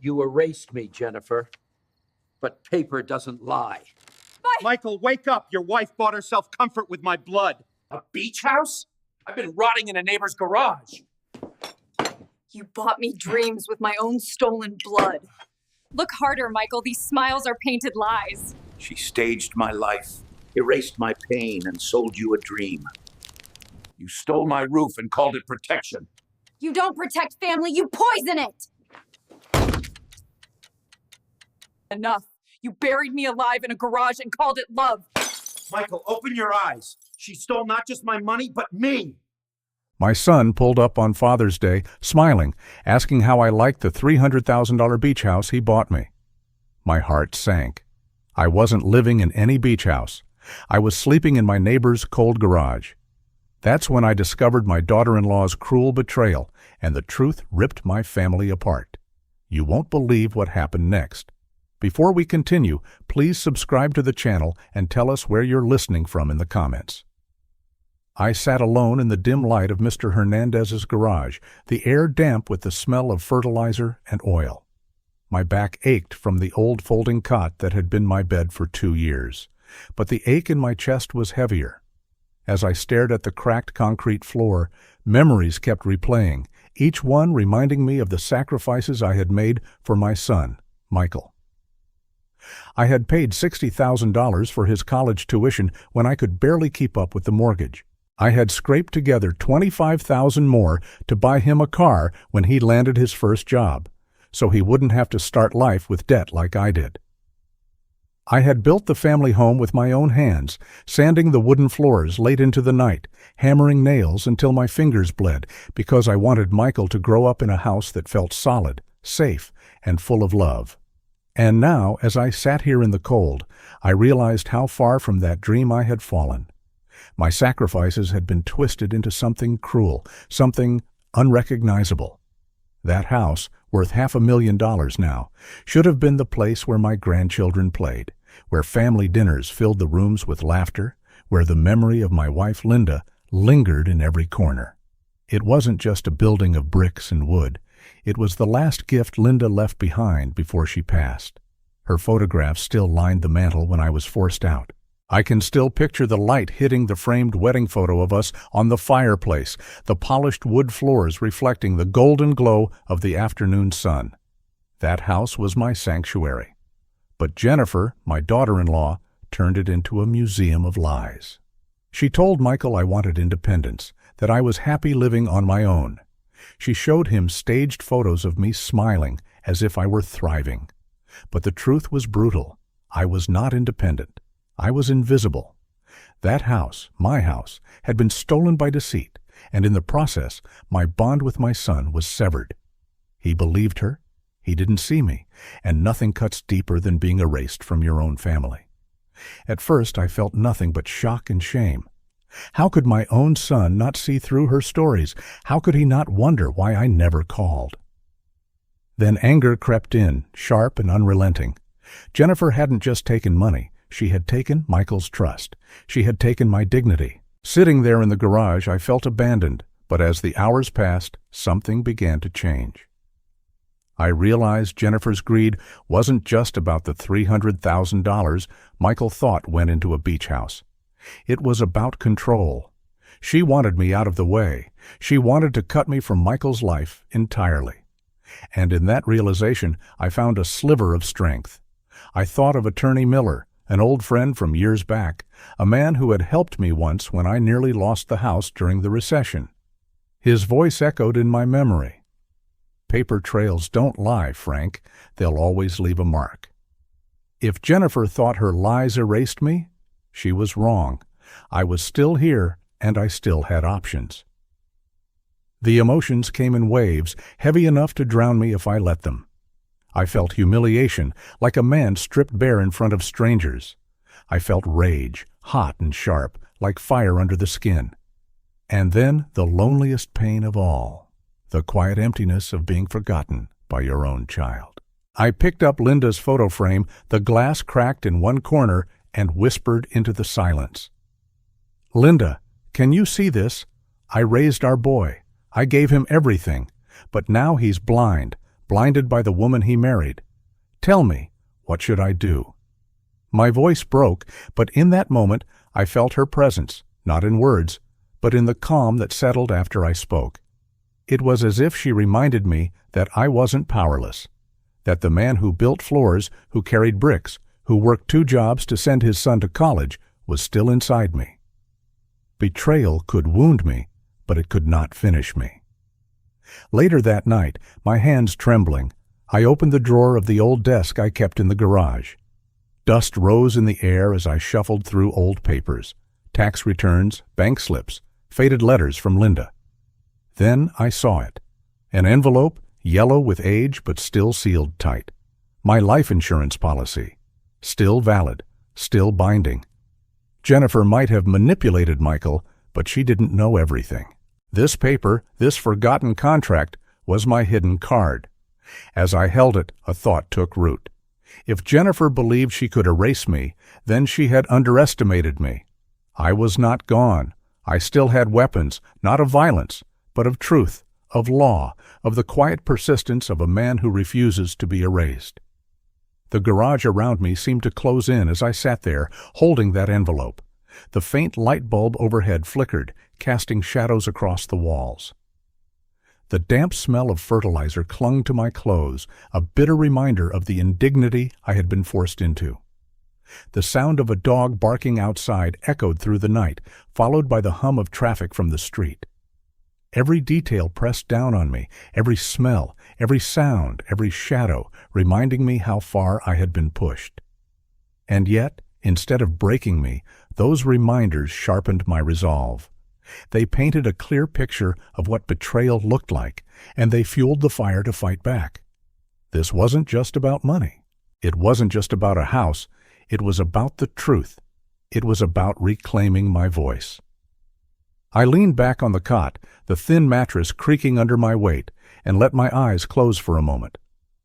You erased me, Jennifer. But paper doesn't lie. Michael, wake up! Your wife bought herself comfort with my blood. A beach house? I've been rotting in a neighbor's garage. You bought me dreams with my own stolen blood. Look harder, Michael. These smiles are painted lies. She staged my life, erased my pain, and sold you a dream. You stole my roof and called it protection. You don't protect family, you poison it! Enough. You buried me alive in a garage and called it love. Michael, open your eyes. She stole not just my money, but me. My son pulled up on Father's Day, smiling, asking how I liked the $300,000 beach house he bought me. My heart sank. I wasn't living in any beach house. I was sleeping in my neighbor's cold garage. That's when I discovered my daughter-in-law's cruel betrayal, and the truth ripped my family apart. You won't believe what happened next. Before we continue, please subscribe to the channel and tell us where you're listening from in the comments. I sat alone in the dim light of Mr. Hernandez's garage, the air damp with the smell of fertilizer and oil. My back ached from the old folding cot that had been my bed for 2 years, but the ache in my chest was heavier. As I stared at the cracked concrete floor, memories kept replaying, each one reminding me of the sacrifices I had made for my son, Michael. I had paid $60,000 for his college tuition when I could barely keep up with the mortgage. I had scraped together $25,000 more to buy him a car when he landed his first job, so he wouldn't have to start life with debt like I did. I had built the family home with my own hands, sanding the wooden floors late into the night, hammering nails until my fingers bled, because I wanted Michael to grow up in a house that felt solid, safe, and full of love. And now, as I sat here in the cold, I realized how far from that dream I had fallen. My sacrifices had been twisted into something cruel, something unrecognizable. That house, worth $500,000 now, should have been the place where my grandchildren played, where family dinners filled the rooms with laughter, where the memory of my wife Linda lingered in every corner. It wasn't just a building of bricks and wood. It was the last gift Linda left behind before she passed. Her photographs still lined the mantel when I was forced out. I can still picture the light hitting the framed wedding photo of us on the fireplace, the polished wood floors reflecting the golden glow of the afternoon sun. That house was my sanctuary. But Jennifer, my daughter-in-law, turned it into a museum of lies. She told Michael I wanted independence, that I was happy living on my own. She showed him staged photos of me smiling as if I were thriving. But the truth was brutal. I was not independent. I was invisible. That house, my house, had been stolen by deceit, and in the process, my bond with my son was severed. He believed her. He didn't see me, and nothing cuts deeper than being erased from your own family. At first, I felt nothing but shock and shame. How could my own son not see through her stories? How could he not wonder why I never called? Then anger crept in, sharp and unrelenting. Jennifer hadn't just taken money. She had taken Michael's trust. She had taken my dignity. Sitting there in the garage, I felt abandoned, but as the hours passed, something began to change. I realized Jennifer's greed wasn't just about the $300,000 Michael thought went into a beach house. It was about control. She wanted me out of the way. She wanted to cut me from Michael's life entirely. And in that realization, I found a sliver of strength. I thought of Attorney Miller, an old friend from years back, a man who had helped me once when I nearly lost the house during the recession. His voice echoed in my memory. Paper trails don't lie, Frank. They'll always leave a mark. If Jennifer thought her lies erased me, she was wrong. I was still here, and I still had options. The emotions came in waves, heavy enough to drown me if I let them. I felt humiliation, like a man stripped bare in front of strangers. I felt rage, hot and sharp, like fire under the skin. And then the loneliest pain of all, the quiet emptiness of being forgotten by your own child. I picked up Linda's photo frame, the glass cracked in one corner, and whispered into the silence. "Linda, can you see this? I raised our boy. I gave him everything, but now he's blind blinded by the woman he married. Tell me, what should I do? My voice broke, but in that moment I felt her presence, not in words, but in the calm that settled after I spoke. It was as if she reminded me that I wasn't powerless, that the man who built floors, who carried bricks, who worked 2 jobs to send his son to college, was still inside me. Betrayal could wound me, but it could not finish me. Later that night, my hands trembling, I opened the drawer of the old desk I kept in the garage. Dust rose in the air as I shuffled through old papers, tax returns, bank slips, faded letters from Linda. Then I saw it. An envelope, yellow with age but still sealed tight. My life insurance policy. Still valid, still binding. Jennifer might have manipulated Michael, but she didn't know everything. This paper, this forgotten contract, was my hidden card. As I held it, a thought took root. If Jennifer believed she could erase me, then she had underestimated me. I was not gone. I still had weapons, not of violence, but of truth, of law, of the quiet persistence of a man who refuses to be erased. The garage around me seemed to close in as I sat there, holding that envelope. The faint light bulb overhead flickered, casting shadows across the walls. The damp smell of fertilizer clung to my clothes, a bitter reminder of the indignity I had been forced into. The sound of a dog barking outside echoed through the night, followed by the hum of traffic from the street. Every detail pressed down on me, every smell, every sound, every shadow, reminding me how far I had been pushed. And yet, instead of breaking me, those reminders sharpened my resolve. They painted a clear picture of what betrayal looked like, and they fueled the fire to fight back. This wasn't just about money. It wasn't just about a house. It was about the truth. It was about reclaiming my voice. I leaned back on the cot, the thin mattress creaking under my weight, and let my eyes close for a moment.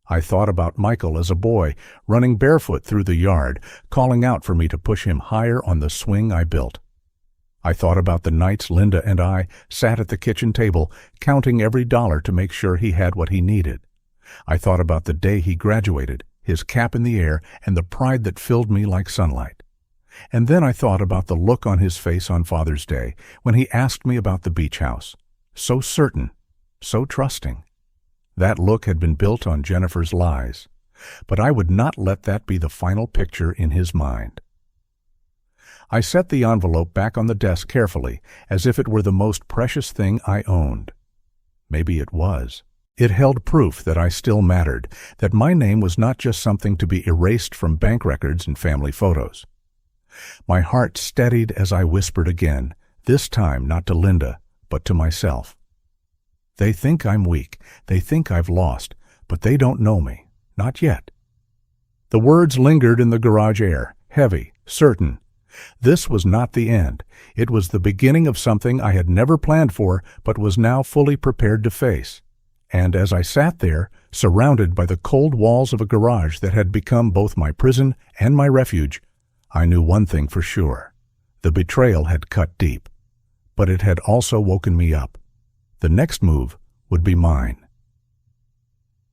I thought about Michael as a boy, running barefoot through the yard, calling out for me to push him higher on the swing I built. I thought about the nights Linda and I sat at the kitchen table, counting every dollar to make sure he had what he needed. I thought about the day he graduated, his cap in the air, and the pride that filled me like sunlight. And then I thought about the look on his face on Father's Day when he asked me about the beach house. So certain, so trusting. That look had been built on Jennifer's lies, but I would not let that be the final picture in his mind. I set the envelope back on the desk carefully, as if it were the most precious thing I owned. Maybe it was. It held proof that I still mattered, that my name was not just something to be erased from bank records and family photos. My heart steadied as I whispered again, this time not to Linda, but to myself. They think I'm weak, they think I've lost, but they don't know me, not yet. The words lingered in the garage air, heavy, certain. This was not the end. It was the beginning of something I had never planned for, but was now fully prepared to face. And as I sat there, surrounded by the cold walls of a garage that had become both my prison and my refuge, I knew one thing for sure. The betrayal had cut deep. But it had also woken me up. The next move would be mine.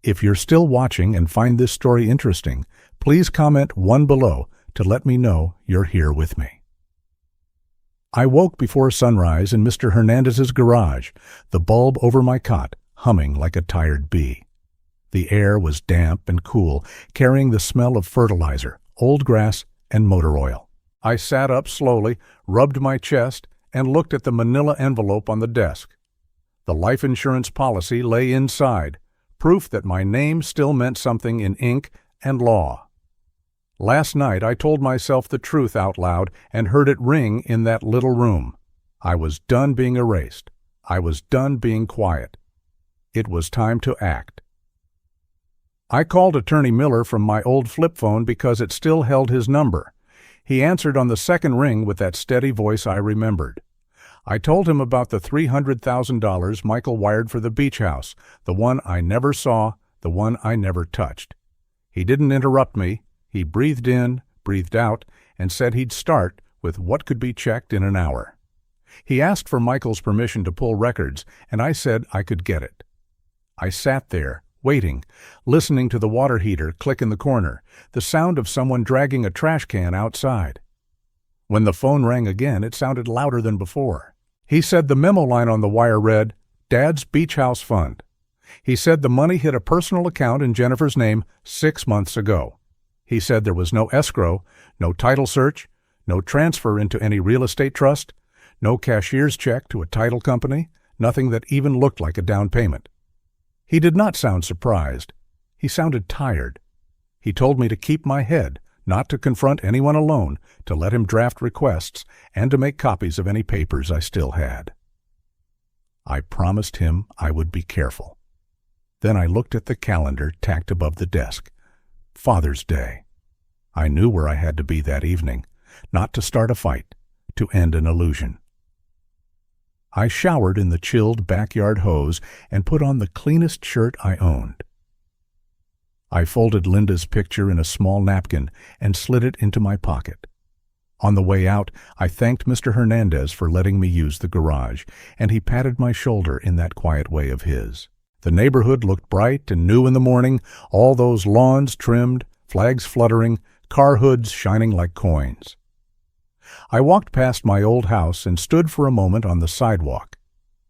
If you're still watching and find this story interesting, please comment 1 below to let me know you're here with me. I woke before sunrise in Mr. Hernandez's garage, the bulb over my cot humming like a tired bee. The air was damp and cool, carrying the smell of fertilizer, old grass, and motor oil. I sat up slowly, rubbed my chest, and looked at the manila envelope on the desk. The life insurance policy lay inside, proof that my name still meant something in ink and law. Last night I told myself the truth out loud and heard it ring in that little room. I was done being erased. I was done being quiet. It was time to act. I called Attorney Miller from my old flip phone because it still held his number. He answered on the second ring with that steady voice I remembered. I told him about the $300,000 Michael wired for the beach house, the one I never saw, the one I never touched. He didn't interrupt me. He breathed in, breathed out, and said he'd start with what could be checked in an hour. He asked for Michael's permission to pull records, and I said I could get it. I sat there, waiting, listening to the water heater click in the corner, the sound of someone dragging a trash can outside. When the phone rang again, it sounded louder than before. He said the memo line on the wire read, "Dad's Beach House Fund." He said the money hit a personal account in Jennifer's name 6 months ago. He said there was no escrow, no title search, no transfer into any real estate trust, no cashier's check to a title company, nothing that even looked like a down payment. He did not sound surprised. He sounded tired. He told me to keep my head, not to confront anyone alone, to let him draft requests, and to make copies of any papers I still had. I promised him I would be careful. Then I looked at the calendar tacked above the desk. Father's Day. I knew where I had to be that evening, not to start a fight, to end an illusion. I showered in the chilled backyard hose and put on the cleanest shirt I owned. I folded Linda's picture in a small napkin and slid it into my pocket. On the way out, I thanked Mr. Hernandez for letting me use the garage, and he patted my shoulder in that quiet way of his. The neighborhood looked bright and new in the morning, all those lawns trimmed, flags fluttering, car hoods shining like coins. I walked past my old house and stood for a moment on the sidewalk.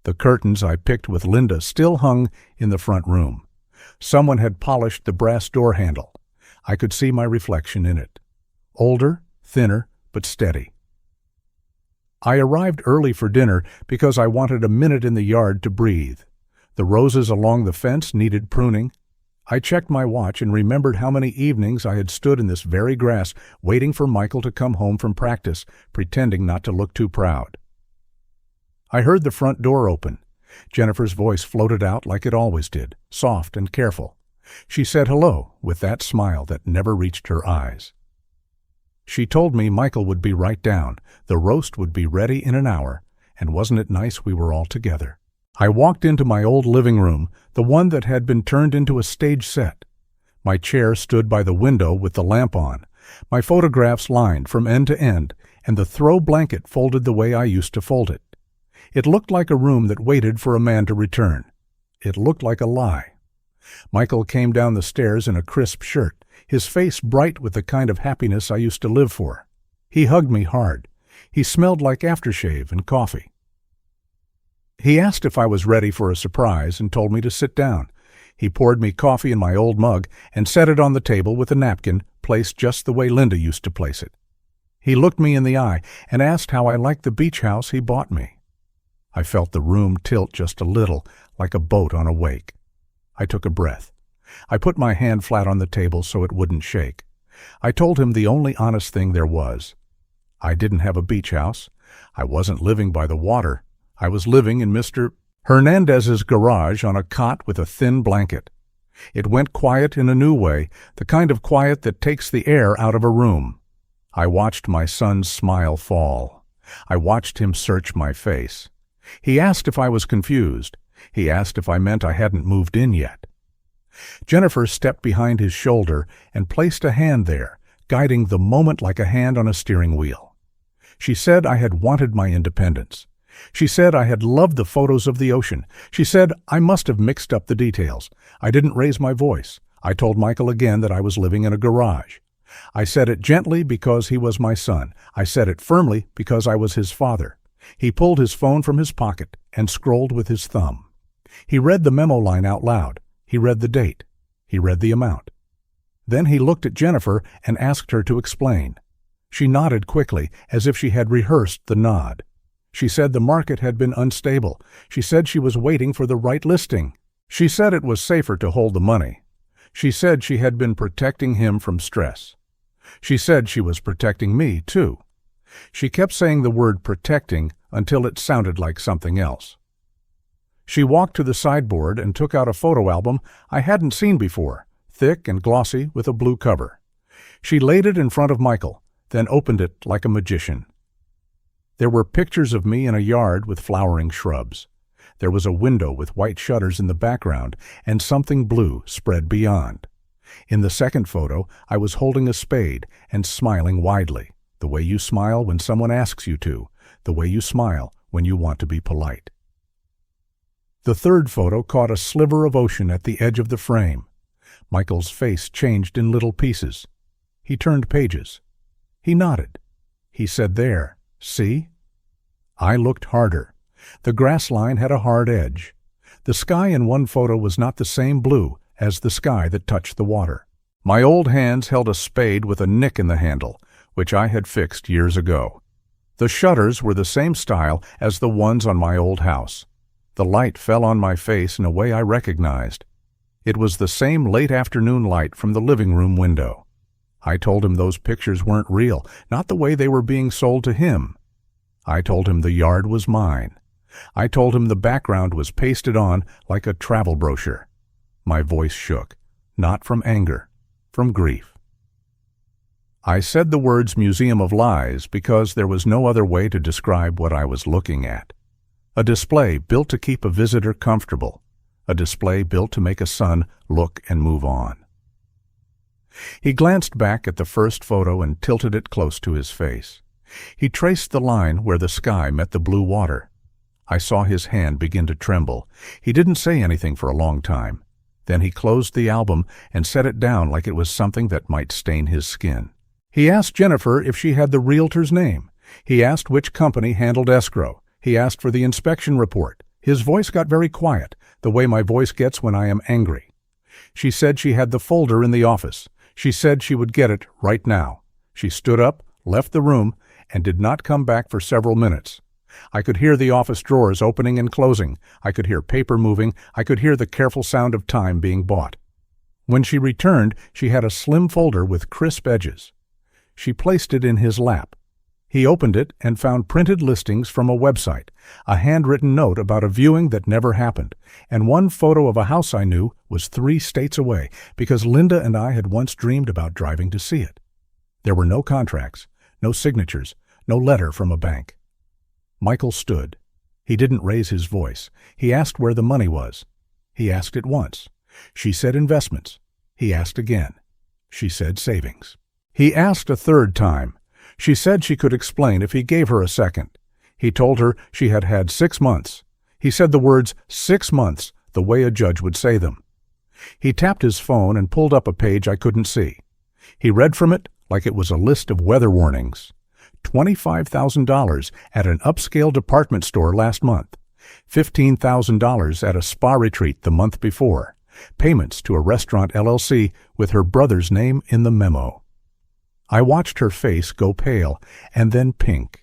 The curtains I picked with Linda still hung in the front room. Someone had polished the brass door handle. I could see my reflection in it. Older, thinner, but steady. I arrived early for dinner because I wanted a minute in the yard to breathe. The roses along the fence needed pruning. I checked my watch and remembered how many evenings I had stood in this very grass waiting for Michael to come home from practice, pretending not to look too proud. I heard the front door open. Jennifer's voice floated out like it always did, soft and careful. She said hello with that smile that never reached her eyes. She told me Michael would be right down, the roast would be ready in an hour, and wasn't it nice we were all together? I walked into my old living room, the one that had been turned into a stage set. My chair stood by the window with the lamp on, my photographs lined from end to end, and the throw blanket folded the way I used to fold it. It looked like a room that waited for a man to return. It looked like a lie. Michael came down the stairs in a crisp shirt, his face bright with the kind of happiness I used to live for. He hugged me hard. He smelled like aftershave and coffee. He asked if I was ready for a surprise and told me to sit down. He poured me coffee in my old mug and set it on the table with a napkin placed just the way Linda used to place it. He looked me in the eye and asked how I liked the beach house he bought me. I felt the room tilt just a little, like a boat on a wake. I took a breath. I put my hand flat on the table so it wouldn't shake. I told him the only honest thing there was. I didn't have a beach house. I wasn't living by the water. I was living in Mr. Hernandez's garage on a cot with a thin blanket. It went quiet in a new way, the kind of quiet that takes the air out of a room. I watched my son's smile fall. I watched him search my face. He asked if I was confused. He asked if I meant I hadn't moved in yet. Jennifer stepped behind his shoulder and placed a hand there, guiding the moment like a hand on a steering wheel. She said I had wanted my independence. She said I had loved the photos of the ocean. She said I must have mixed up the details. I didn't raise my voice. I told Michael again that I was living in a garage. I said it gently because he was my son. I said it firmly because I was his father. He pulled his phone from his pocket and scrolled with his thumb. He read the memo line out loud. He read the date. He read the amount. Then he looked at Jennifer and asked her to explain. She nodded quickly, as if she had rehearsed the nod. She said the market had been unstable. She said she was waiting for the right listing. She said it was safer to hold the money. She said she had been protecting him from stress. She said she was protecting me, too. She kept saying the word protecting until it sounded like something else. She walked to the sideboard and took out a photo album I hadn't seen before, thick and glossy with a blue cover. She laid it in front of Michael, then opened it like a magician. There were pictures of me in a yard with flowering shrubs. There was a window with white shutters in the background and something blue spread beyond. In the second photo, I was holding a spade and smiling widely, the way you smile when someone asks you to, the way you smile when you want to be polite. The third photo caught a sliver of ocean at the edge of the frame. Michael's face changed in little pieces. He turned pages. He nodded. He said, "There, see?" I looked harder. The grass line had a hard edge. The sky in one photo was not the same blue as the sky that touched the water. My old hands held a spade with a nick in the handle, which I had fixed years ago. The shutters were the same style as the ones on my old house. The light fell on my face in a way I recognized. It was the same late afternoon light from the living room window. I told him those pictures weren't real, not the way they were being sold to him. I told him the yard was mine. I told him the background was pasted on like a travel brochure. My voice shook, not from anger, from grief. I said the words Museum of Lies because there was no other way to describe what I was looking at. A display built to keep a visitor comfortable. A display built to make a son look and move on. He glanced back at the first photo and tilted it close to his face. He traced the line where the sky met the blue water. I saw his hand begin to tremble. He didn't say anything for a long time. Then he closed the album and set it down like it was something that might stain his skin. He asked Jennifer if she had the realtor's name. He asked which company handled escrow. He asked for the inspection report. His voice got very quiet, the way my voice gets when I am angry. She said she had the folder in the office. She said she would get it right now. She stood up, left the room, and did not come back for several minutes. I could hear the office drawers opening and closing. I could hear paper moving. I could hear the careful sound of time being bought. When she returned, she had a slim folder with crisp edges. She placed it in his lap. He opened it and found printed listings from a website, a handwritten note about a viewing that never happened, and one photo of a house I knew was 3 states away because Linda and I had once dreamed about driving to see it. There were no contracts, no signatures, no letter from a bank. Michael stood. He didn't raise his voice. He asked where the money was. He asked it once. She said investments. He asked again. She said savings. He asked a third time. She said she could explain if he gave her a second. He told her she had had 6 months. He said the words 6 months the way a judge would say them. He tapped his phone and pulled up a page I couldn't see. He read from it like it was a list of weather warnings. $25,000 at an upscale department store last month. $15,000 at a spa retreat the month before. Payments to a restaurant LLC with her brother's name in the memo. I watched her face go pale and then pink.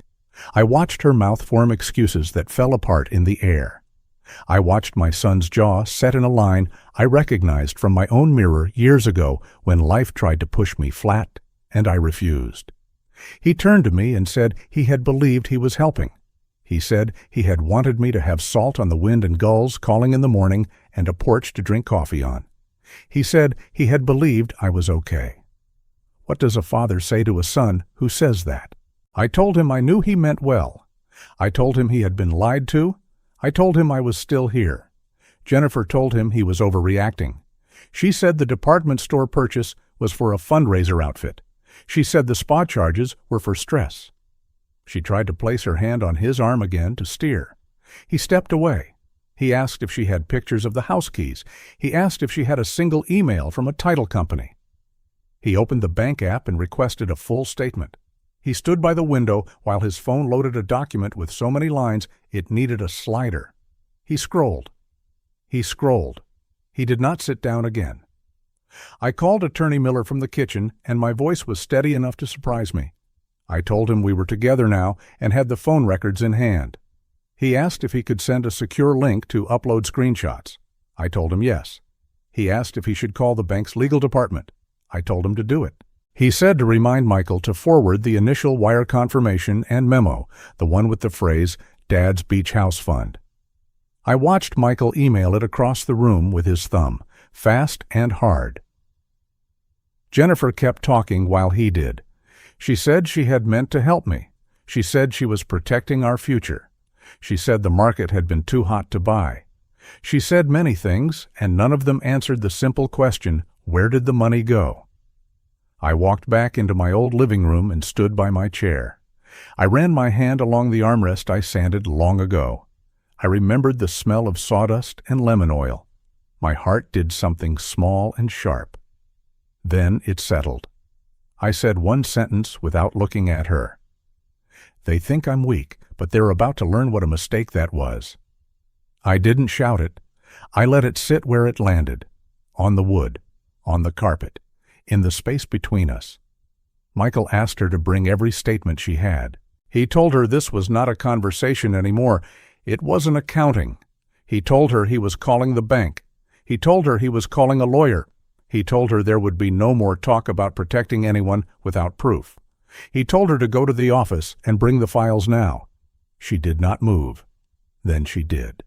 I watched her mouth form excuses that fell apart in the air. I watched my son's jaw set in a line I recognized from my own mirror years ago when life tried to push me flat, and I refused. He turned to me and said he had believed he was helping. He said he had wanted me to have salt on the wind and gulls calling in the morning and a porch to drink coffee on. He said he had believed I was okay. What does a father say to a son who says that? I told him I knew he meant well. I told him he had been lied to. I told him I was still here. Jennifer told him he was overreacting. She said the department store purchase was for a fundraiser outfit. She said the spa charges were for stress. She tried to place her hand on his arm again to steer. He stepped away. He asked if she had pictures of the house keys. He asked if she had a single email from a title company. He opened the bank app and requested a full statement. He stood by the window while his phone loaded a document with so many lines it needed a slider. He scrolled. He scrolled. He did not sit down again. I called Attorney Miller from the kitchen, and my voice was steady enough to surprise me. I told him we were together now and had the phone records in hand. He asked if he could send a secure link to upload screenshots. I told him yes. He asked if he should call the bank's legal department. I told him to do it. He said to remind Michael to forward the initial wire confirmation and memo, the one with the phrase, Dad's Beach House Fund. I watched Michael email it across the room with his thumb, fast and hard. Jennifer kept talking while he did. She said she had meant to help me. She said she was protecting our future. She said the market had been too hot to buy. She said many things, and none of them answered the simple question, where did the money go? I walked back into my old living room and stood by my chair. I ran my hand along the armrest I sanded long ago. I remembered the smell of sawdust and lemon oil. My heart did something small and sharp. Then it settled. I said one sentence without looking at her. They think I'm weak, but they're about to learn what a mistake that was. I didn't shout it. I let it sit where it landed, on the wood, on the carpet, in the space between us. Michael asked her to bring every statement she had. He told her this was not a conversation anymore. It wasn't accounting. He told her he was calling the bank. He told her he was calling a lawyer. He told her there would be no more talk about protecting anyone without proof. He told her to go to the office and bring the files now. She did not move. Then she did.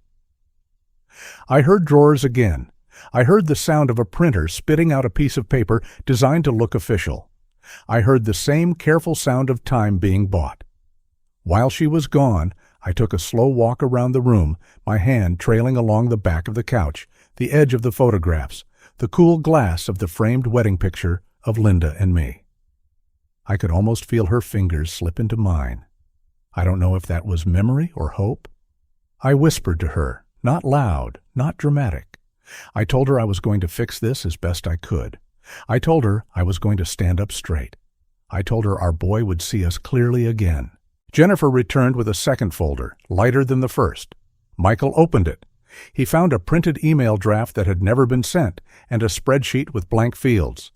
I heard drawers again. I heard the sound of a printer spitting out a piece of paper designed to look official. I heard the same careful sound of time being bought. While she was gone, I took a slow walk around the room, my hand trailing along the back of the couch, the edge of the photographs, the cool glass of the framed wedding picture of Linda and me. I could almost feel her fingers slip into mine. I don't know if that was memory or hope. I whispered to her, not loud, not dramatic. I told her I was going to fix this as best I could. I told her I was going to stand up straight. I told her our boy would see us clearly again. Jennifer returned with a second folder, lighter than the first. Michael opened it. He found a printed email draft that had never been sent and a spreadsheet with blank fields.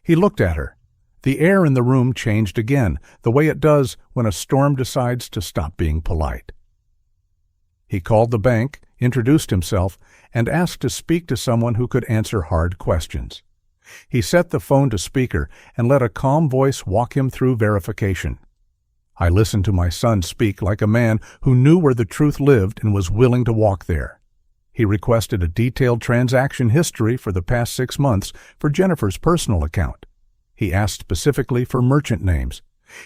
He looked at her. The air in the room changed again, the way it does when a storm decides to stop being polite. He called the bank, introduced himself, and asked to speak to someone who could answer hard questions. He set the phone to speaker and let a calm voice walk him through verification. I listened to my son speak like a man who knew where the truth lived and was willing to walk there. He requested a detailed transaction history for the past 6 months for Jennifer's personal account. He asked specifically for merchant names.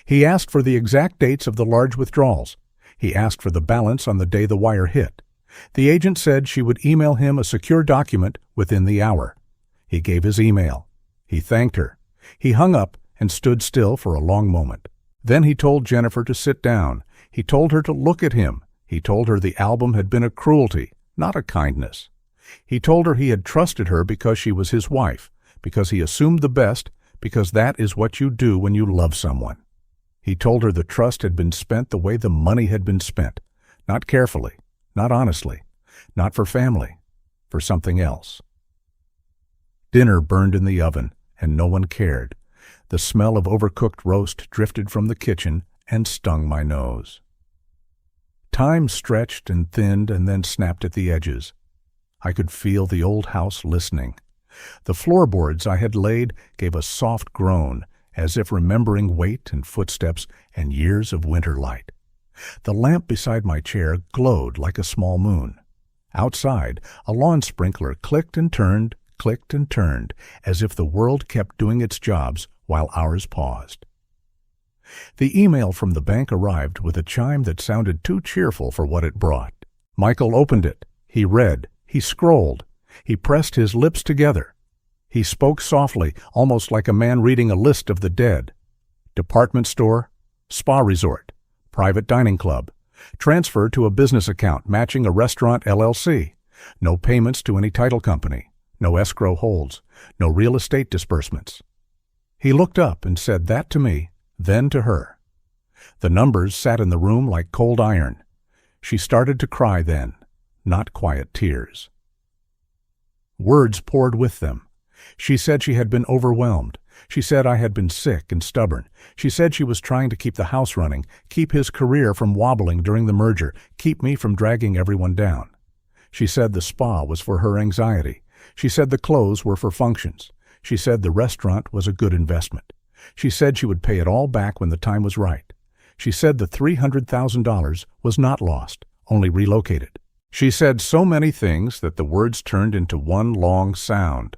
He asked for the exact dates of the large withdrawals. He asked for the balance on the day the wire hit. The agent said she would email him a secure document within the hour. He gave his email. He thanked her. He hung up and stood still for a long moment. Then he told Jennifer to sit down. He told her to look at him. He told her the album had been a cruelty, not a kindness. He told her he had trusted her because she was his wife, because he assumed the best, because that is what you do when you love someone. He told her the trust had been spent the way the money had been spent, not carefully, not honestly, not for family, for something else. Dinner burned in the oven, and no one cared. The smell of overcooked roast drifted from the kitchen and stung my nose. Time stretched and thinned and then snapped at the edges. I could feel the old house listening. The floorboards I had laid gave a soft groan, as if remembering weight and footsteps and years of winter light. The lamp beside my chair glowed like a small moon. Outside, a lawn sprinkler clicked and turned, as if the world kept doing its jobs while ours paused. The email from the bank arrived with a chime that sounded too cheerful for what it brought. Michael opened it. He read. He scrolled. He pressed his lips together. He spoke softly, almost like a man reading a list of the dead. Department store, spa resort, private dining club, transfer to a business account matching a restaurant LLC, no payments to any title company, no escrow holds, no real estate disbursements. He looked up and said that to me, then to her. The numbers sat in the room like cold iron. She started to cry then, not quiet tears. Words poured with them. She said she had been overwhelmed. She said I had been sick and stubborn. She said she was trying to keep the house running, keep his career from wobbling during the merger, keep me from dragging everyone down. She said the spa was for her anxiety. She said the clothes were for functions. She said the restaurant was a good investment. She said she would pay it all back when the time was right. She said the $300,000 was not lost, only relocated. She said so many things that the words turned into one long sound.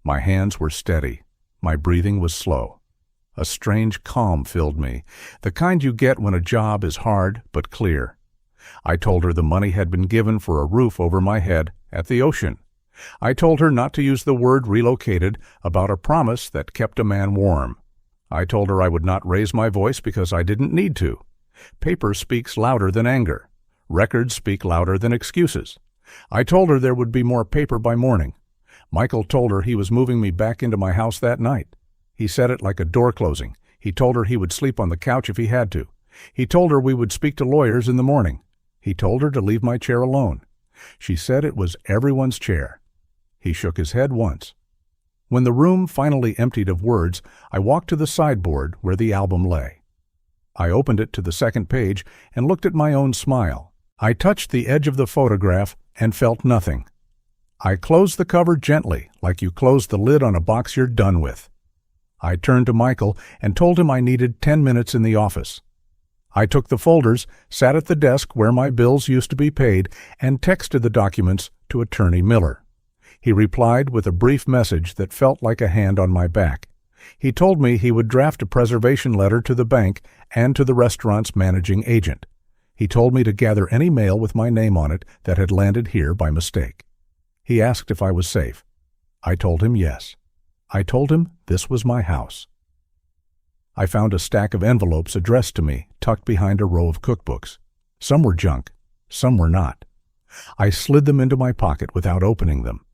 My hands were steady. My breathing was slow. A strange calm filled me, the kind you get when a job is hard but clear. I told her the money had been given for a roof over my head at the ocean. I told her not to use the word relocated about a promise that kept a man warm. I told her I would not raise my voice because I didn't need to. Paper speaks louder than anger. Records speak louder than excuses. I told her there would be more paper by morning. Michael told her he was moving me back into my house that night. He said it like a door closing. He told her he would sleep on the couch if he had to. He told her we would speak to lawyers in the morning. He told her to leave my chair alone. She said it was everyone's chair. He shook his head once. When the room finally emptied of words, I walked to the sideboard where the album lay. I opened it to the second page and looked at my own smile. I touched the edge of the photograph and felt nothing. I closed the cover gently, like you close the lid on a box you're done with. I turned to Michael and told him I needed 10 minutes in the office. I took the folders, sat at the desk where my bills used to be paid, and texted the documents to Attorney Miller. He replied with a brief message that felt like a hand on my back. He told me he would draft a preservation letter to the bank and to the restaurant's managing agent. He told me to gather any mail with my name on it that had landed here by mistake. He asked if I was safe. I told him yes. I told him this was my house. I found a stack of envelopes addressed to me, tucked behind a row of cookbooks. Some were junk, some were not. I slid them into my pocket without opening them.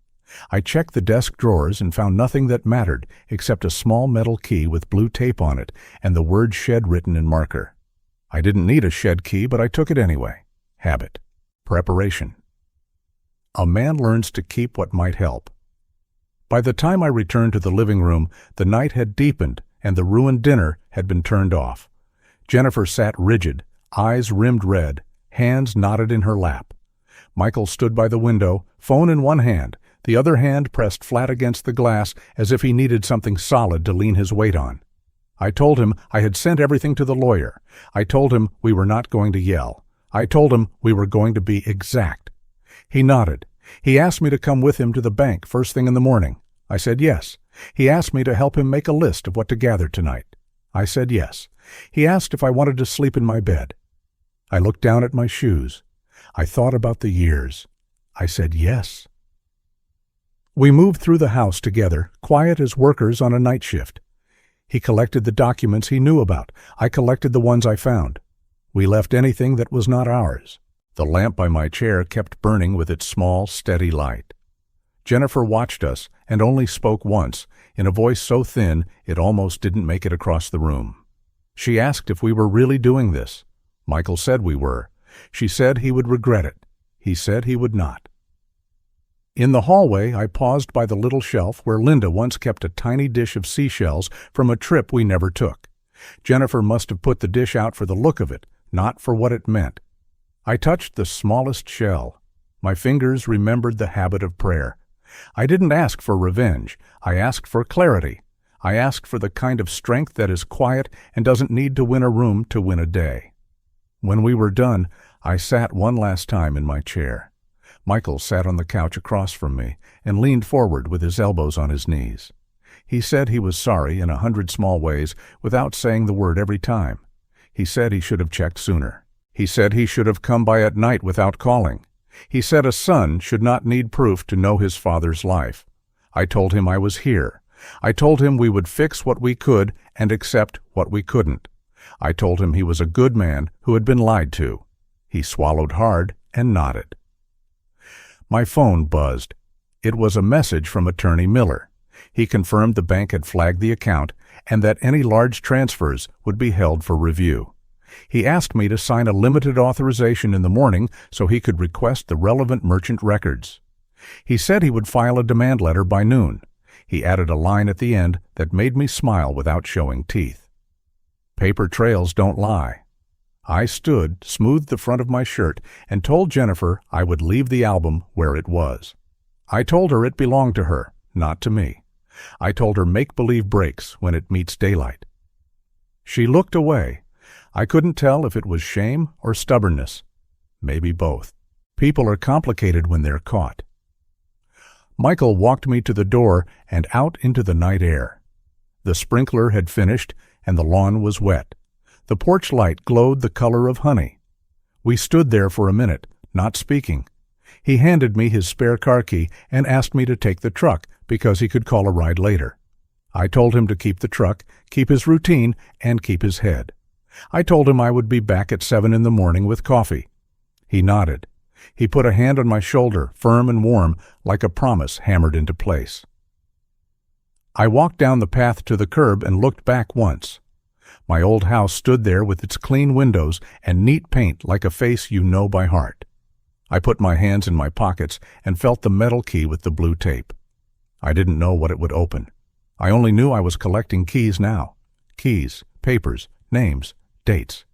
I checked the desk drawers and found nothing that mattered except a small metal key with blue tape on it and the word shed written in marker. I didn't need a shed key, but I took it anyway. Habit. Preparation. A man learns to keep what might help. By the time I returned to the living room, the night had deepened and the ruined dinner had been turned off. Jennifer sat rigid, eyes rimmed red, hands knotted in her lap. Michael stood by the window, phone in one hand, the other hand pressed flat against the glass as if he needed something solid to lean his weight on. I told him I had sent everything to the lawyer. I told him we were not going to yell. I told him we were going to be exact. He nodded. He asked me to come with him to the bank first thing in the morning. I said yes. He asked me to help him make a list of what to gather tonight. I said yes. He asked if I wanted to sleep in my bed. I looked down at my shoes. I thought about the years. I said yes. We moved through the house together, quiet as workers on a night shift. He collected the documents he knew about. I collected the ones I found. We left anything that was not ours. The lamp by my chair kept burning with its small, steady light. Jennifer watched us and only spoke once, in a voice so thin it almost didn't make it across the room. She asked if we were really doing this. Michael said we were. She said he would regret it. He said he would not. In the hallway, I paused by the little shelf where Linda once kept a tiny dish of seashells from a trip we never took. Jennifer must have put the dish out for the look of it, not for what it meant. I touched the smallest shell. My fingers remembered the habit of prayer. I didn't ask for revenge. I asked for clarity. I asked for the kind of strength that is quiet and doesn't need to win a room to win a day. When we were done, I sat one last time in my chair. Michael sat on the couch across from me and leaned forward with his elbows on his knees. He said he was sorry in 100 small ways without saying the word every time. He said he should have checked sooner. He said he should have come by at night without calling. He said a son should not need proof to know his father's life. I told him I was here. I told him we would fix what we could and accept what we couldn't. I told him he was a good man who had been lied to. He swallowed hard and nodded. My phone buzzed. It was a message from Attorney Miller. He confirmed the bank had flagged the account and that any large transfers would be held for review. He asked me to sign a limited authorization in the morning so he could request the relevant merchant records. He said he would file a demand letter by noon. He added a line at the end that made me smile without showing teeth. Paper trails don't lie. I stood, smoothed the front of my shirt, and told Jennifer I would leave the album where it was. I told her it belonged to her, not to me. I told her make-believe breaks when it meets daylight. She looked away. I couldn't tell if it was shame or stubbornness. Maybe both. People are complicated when they're caught. Michael walked me to the door and out into the night air. The sprinkler had finished and the lawn was wet. The porch light glowed the color of honey. We stood there for a minute, not speaking. He handed me his spare car key and asked me to take the truck because he could call a ride later. I told him to keep the truck, keep his routine, and keep his head. I told him I would be back at 7 in the morning with coffee. He nodded. He put a hand on my shoulder, firm and warm, like a promise hammered into place. I walked down the path to the curb and looked back once. My old house stood there with its clean windows and neat paint like a face you know by heart. I put my hands in my pockets and felt the metal key with the blue tape. I didn't know what it would open. I only knew I was collecting keys now. Keys, papers, names, dates.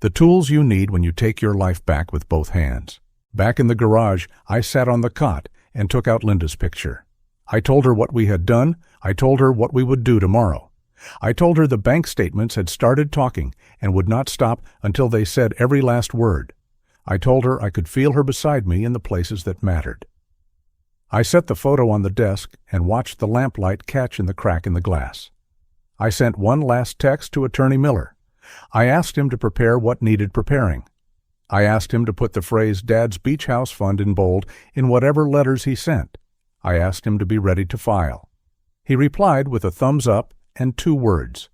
The tools you need when you take your life back with both hands. Back in the garage, I sat on the cot and took out Linda's picture. I told her what we had done. I told her what we would do tomorrow. I told her the bank statements had started talking and would not stop until they said every last word. I told her I could feel her beside me in the places that mattered. I set the photo on the desk and watched the lamplight catch in the crack in the glass. I sent one last text to Attorney Miller. I asked him to prepare what needed preparing. I asked him to put the phrase Dad's Beach House Fund in bold in whatever letters he sent. I asked him to be ready to file. He replied with a thumbs up and 2 words,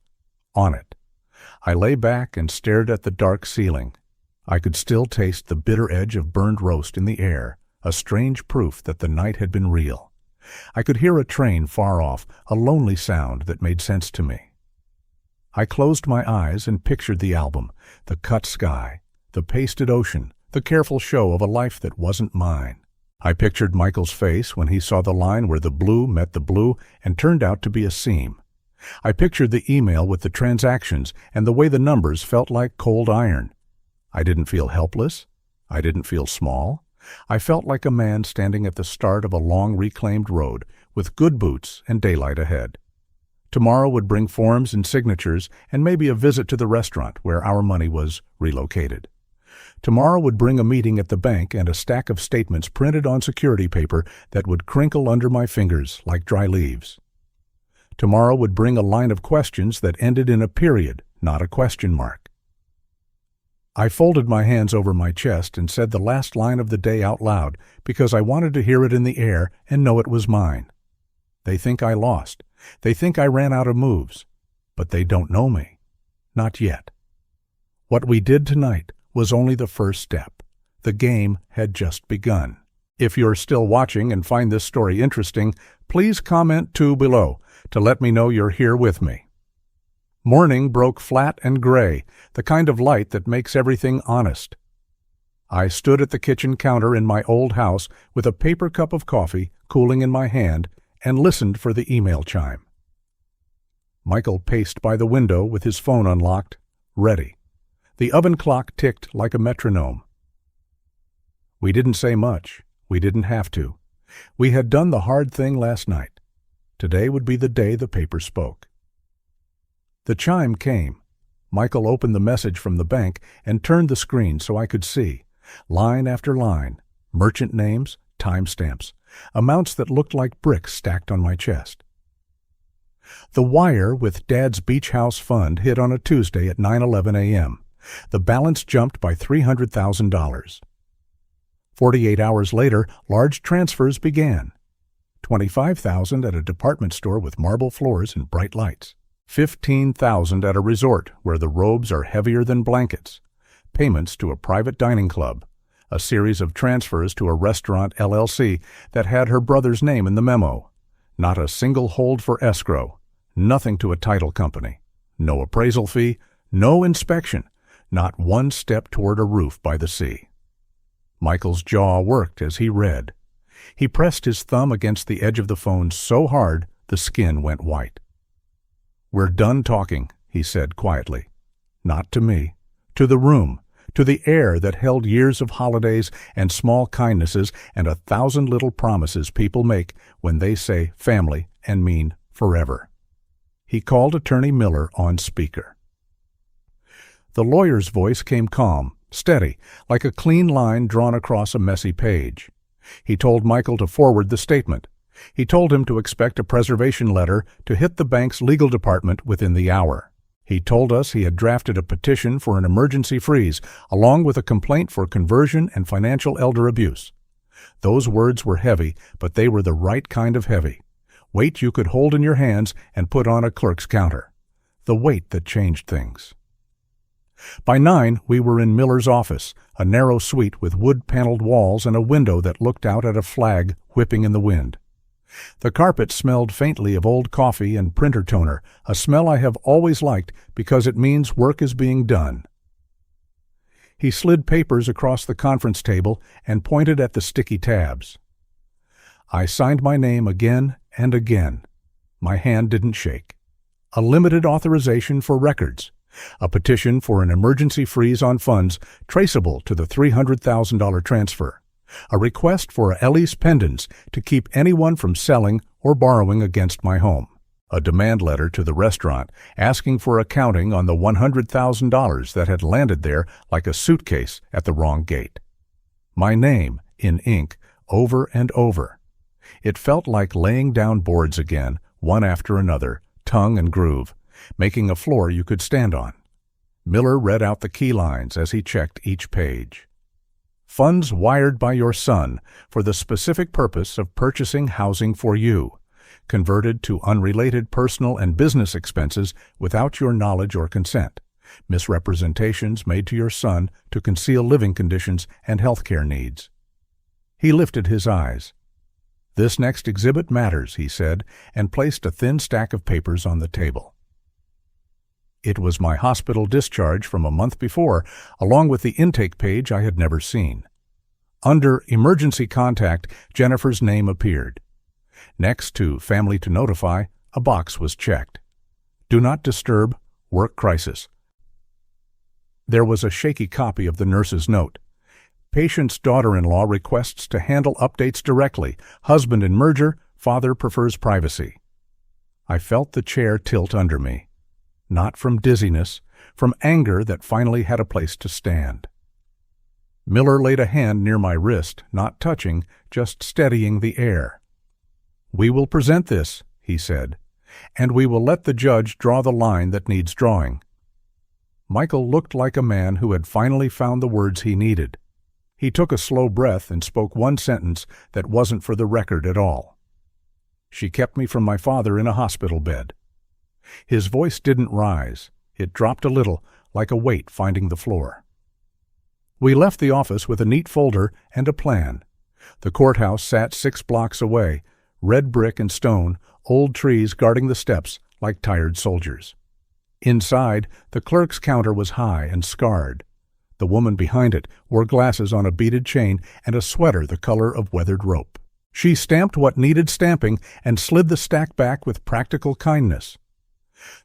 "On it." I lay back and stared at the dark ceiling. I could still taste the bitter edge of burned roast in the air, a strange proof that the night had been real. I could hear a train far off, a lonely sound that made sense to me. I closed my eyes and pictured the album, the cut sky, the pasted ocean, the careful show of a life that wasn't mine. I pictured Michael's face when he saw the line where the blue met the blue and turned out to be a seam. I pictured the email with the transactions and the way the numbers felt like cold iron. I didn't feel helpless. I didn't feel small. I felt like a man standing at the start of a long reclaimed road with good boots and daylight ahead. Tomorrow would bring forms and signatures and maybe a visit to the restaurant where our money was relocated. Tomorrow would bring a meeting at the bank and a stack of statements printed on security paper that would crinkle under my fingers like dry leaves. Tomorrow would bring a line of questions that ended in a period, not a question mark. I folded my hands over my chest and said the last line of the day out loud because I wanted to hear it in the air and know it was mine. They think I lost. They think I ran out of moves. But they don't know me. Not yet. What we did tonight was only the first step. The game had just begun. If you're still watching and find this story interesting, please comment too below to let me know you're here with me. Morning broke flat and gray, the kind of light that makes everything honest. I stood at the kitchen counter in my old house with a paper cup of coffee cooling in my hand and listened for the email chime. Michael paced by the window with his phone unlocked, ready. The oven clock ticked like a metronome. We didn't say much. We didn't have to. We had done the hard thing last night. Today would be the day the paper spoke. The chime came. Michael opened the message from the bank and turned the screen so I could see. Line after line, merchant names, timestamps, amounts that looked like bricks stacked on my chest. The wire with Dad's Beach House Fund hit on a Tuesday at 9:11 a.m. The balance jumped by $300,000. 48 hours later, large transfers began. $25,000 at a department store with marble floors and bright lights. $15,000 at a resort where the robes are heavier than blankets. Payments to a private dining club. A series of transfers to a restaurant LLC that had her brother's name in the memo. Not a single hold for escrow. Nothing to a title company. No appraisal fee. No inspection. Not one step toward a roof by the sea. Michael's jaw worked as he read. He pressed his thumb against the edge of the phone so hard the skin went white. "We're done talking," he said quietly. Not to me. To the room. To the air that held years of holidays and small kindnesses and 1,000 little promises people make when they say family and mean forever. He called Attorney Miller on speaker. The lawyer's voice came calm, steady, like a clean line drawn across a messy page. He told Michael to forward the statement. He told him to expect a preservation letter to hit the bank's legal department within the hour. He told us he had drafted a petition for an emergency freeze, along with a complaint for conversion and financial elder abuse. Those words were heavy, but they were the right kind of heavy. Weight you could hold in your hands and put on a clerk's counter. The weight that changed things. By 9, we were in Miller's office, a narrow suite with wood-paneled walls and a window that looked out at a flag whipping in the wind. The carpet smelled faintly of old coffee and printer toner, a smell I have always liked because it means work is being done. He slid papers across the conference table and pointed at the sticky tabs. I signed my name again and again. My hand didn't shake. A limited authorization for records. A petition for an emergency freeze on funds traceable to the $300,000 transfer. A request for Ellis pendants to keep anyone from selling or borrowing against my home. A demand letter to the restaurant asking for accounting on the $100,000 that had landed there like a suitcase at the wrong gate. My name, in ink, over and over. It felt like laying down boards again, one after another, tongue and groove, making a floor you could stand on. Miller read out the key lines as he checked each page. Funds wired by your son for the specific purpose of purchasing housing for you, converted to unrelated personal and business expenses without your knowledge or consent. Misrepresentations made to your son to conceal living conditions and health care needs. He lifted his eyes. This next exhibit matters, he said, and placed a thin stack of papers on the table. It was my hospital discharge from a month before, along with the intake page I had never seen. Under Emergency Contact, Jennifer's name appeared. Next to Family to Notify, a box was checked. Do not disturb, work crisis. There was a shaky copy of the nurse's note. Patient's daughter-in-law requests to handle updates directly. Husband in merger, father prefers privacy. I felt the chair tilt under me. Not from dizziness, from anger that finally had a place to stand. Miller laid a hand near my wrist, not touching, just steadying the air. We will present this, he said, and we will let the judge draw the line that needs drawing. Michael looked like a man who had finally found the words he needed. He took a slow breath and spoke one sentence that wasn't for the record at all. She kept me from my father in a hospital bed. His voice didn't rise. It dropped a little, like a weight finding the floor. We left the office with a neat folder and a plan. The courthouse sat 6 blocks away, red brick and stone, old trees guarding the steps like tired soldiers. Inside, the clerk's counter was high and scarred. The woman behind it wore glasses on a beaded chain and a sweater the color of weathered rope. She stamped what needed stamping and slid the stack back with practical kindness.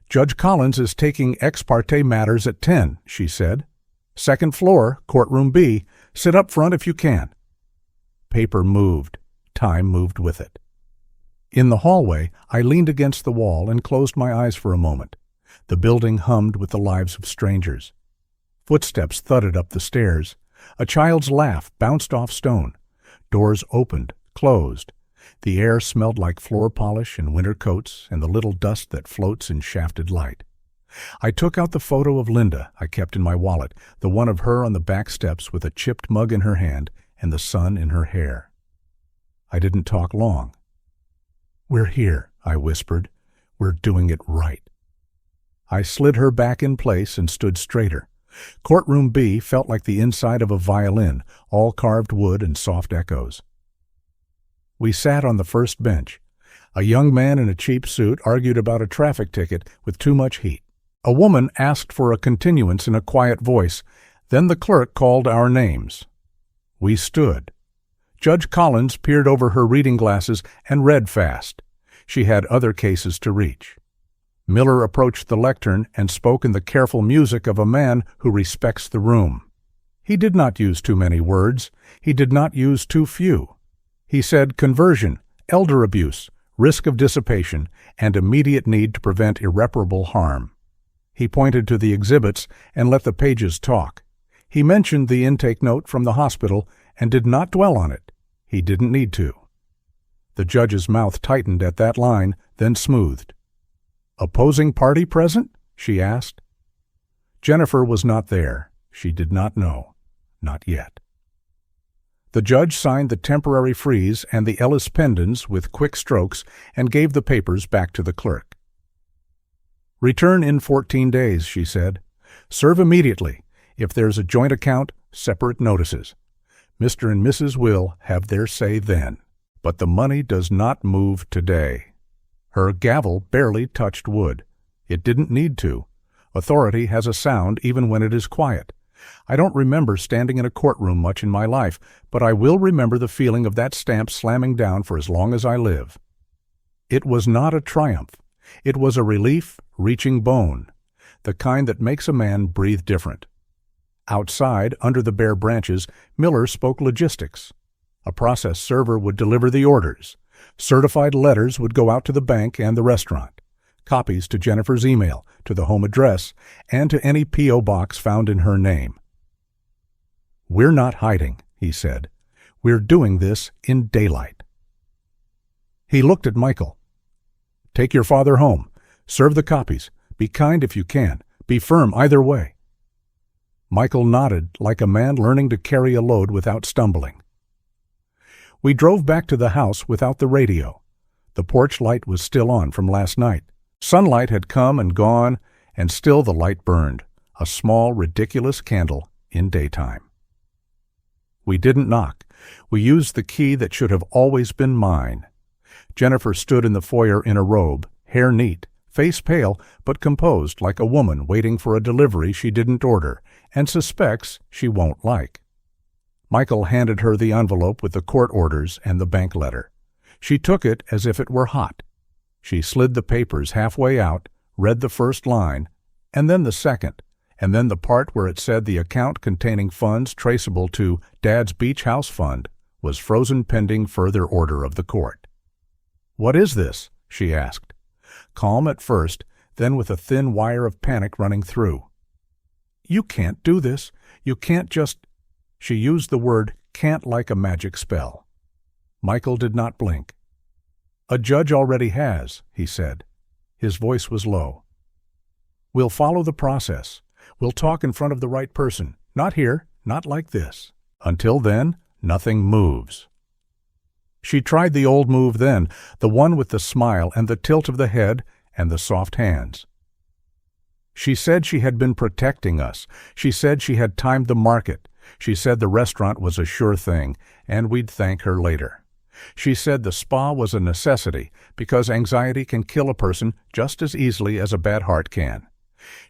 Judge Collins is taking ex parte matters at 10, she said. 2nd floor, courtroom B. Sit up front if you can. Paper moved. Time moved with it. In the hallway, I leaned against the wall and closed my eyes for a moment. The building hummed with the lives of strangers. Footsteps thudded up the stairs. A child's laugh bounced off stone. Doors opened, closed. The air smelled like floor polish and winter coats and the little dust that floats in shafted light. I took out the photo of Linda I kept in my wallet, the one of her on the back steps with a chipped mug in her hand and the sun in her hair. I didn't talk long. We're here, I whispered. We're doing it right. I slid her back in place and stood straighter. Courtroom B felt like the inside of a violin, all carved wood and soft echoes. We sat on the first bench. A young man in a cheap suit argued about a traffic ticket with too much heat. A woman asked for a continuance in a quiet voice. Then the clerk called our names. We stood. Judge Collins peered over her reading glasses and read fast. She had other cases to reach. Miller approached the lectern and spoke in the careful music of a man who respects the room. He did not use too many words. He did not use too few. He said conversion, elder abuse, risk of dissipation, and immediate need to prevent irreparable harm. He pointed to the exhibits and let the pages talk. He mentioned the intake note from the hospital and did not dwell on it. He didn't need to. The judge's mouth tightened at that line, then smoothed. Opposing party present? She asked. Jennifer was not there. She did not know. Not yet. The judge signed the temporary freeze and the Ellis pendants with quick strokes and gave the papers back to the clerk. Return in 14 days, she said. Serve immediately. If there's a joint account, separate notices. Mr. and Mrs. will have their say then. But the money does not move today. Her gavel barely touched wood. It didn't need to. Authority has a sound even when it is quiet. I don't remember standing in a courtroom much in my life, but I will remember the feeling of that stamp slamming down for as long as I live. It was not a triumph. It was a relief reaching bone, the kind that makes a man breathe different. Outside, under the bare branches, Miller spoke logistics. A process server would deliver the orders. Certified letters would go out to the bank and the restaurant. Copies to Jennifer's email, to the home address, and to any P.O. box found in her name. "We're not hiding," he said. "We're doing this in daylight." He looked at Michael. "Take your father home. Serve the copies. Be kind if you can. Be firm either way." Michael nodded like a man learning to carry a load without stumbling. We drove back to the house without the radio. The porch light was still on from last night. Sunlight had come and gone, and still the light burned, a small, ridiculous candle in daytime. We didn't knock. We used the key that should have always been mine. Jennifer stood in the foyer in a robe, hair neat, face pale, but composed like a woman waiting for a delivery she didn't order and suspects she won't like. Michael handed her the envelope with the court orders and the bank letter. She took it as if it were hot. She slid the papers halfway out, read the first line, and then the second, and then the part where it said the account containing funds traceable to Dad's Beach House Fund was frozen pending further order of the court. "What is this?" she asked. Calm at first, then with a thin wire of panic running through. "You can't do this. You can't just—" She used the word "can't" like a magic spell. Michael did not blink. "A judge already has," he said. His voice was low. "We'll follow the process. We'll talk in front of the right person. Not here, not like this. Until then, nothing moves." She tried the old move then, the one with the smile and the tilt of the head and the soft hands. She said she had been protecting us. She said she had timed the market. She said the restaurant was a sure thing, and we'd thank her later. She said the spa was a necessity because anxiety can kill a person just as easily as a bad heart can.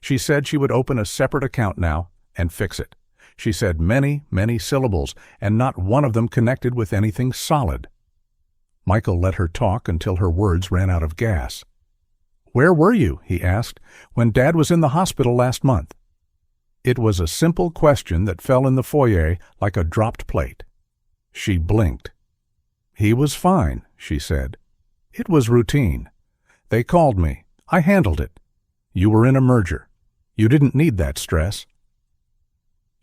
She said she would open a separate account now and fix it. She said many, many syllables, and not one of them connected with anything solid. Michael let her talk until her words ran out of gas. "Where were you," he asked, "when Dad was in the hospital last month?" It was a simple question that fell in the foyer like a dropped plate. She blinked. "He was fine," she said. "It was routine. They called me. I handled it. You were in a merger. You didn't need that stress."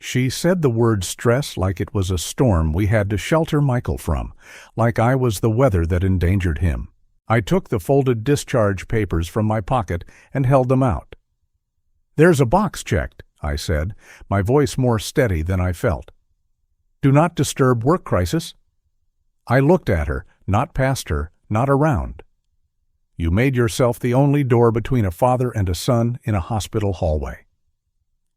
She said the word stress like it was a storm we had to shelter Michael from, like I was the weather that endangered him. I took the folded discharge papers from my pocket and held them out. "There's a box checked," I said, my voice more steady than I felt. "Do not disturb work crisis." I looked at her, not past her, not around. "You made yourself the only door between a father and a son in a hospital hallway."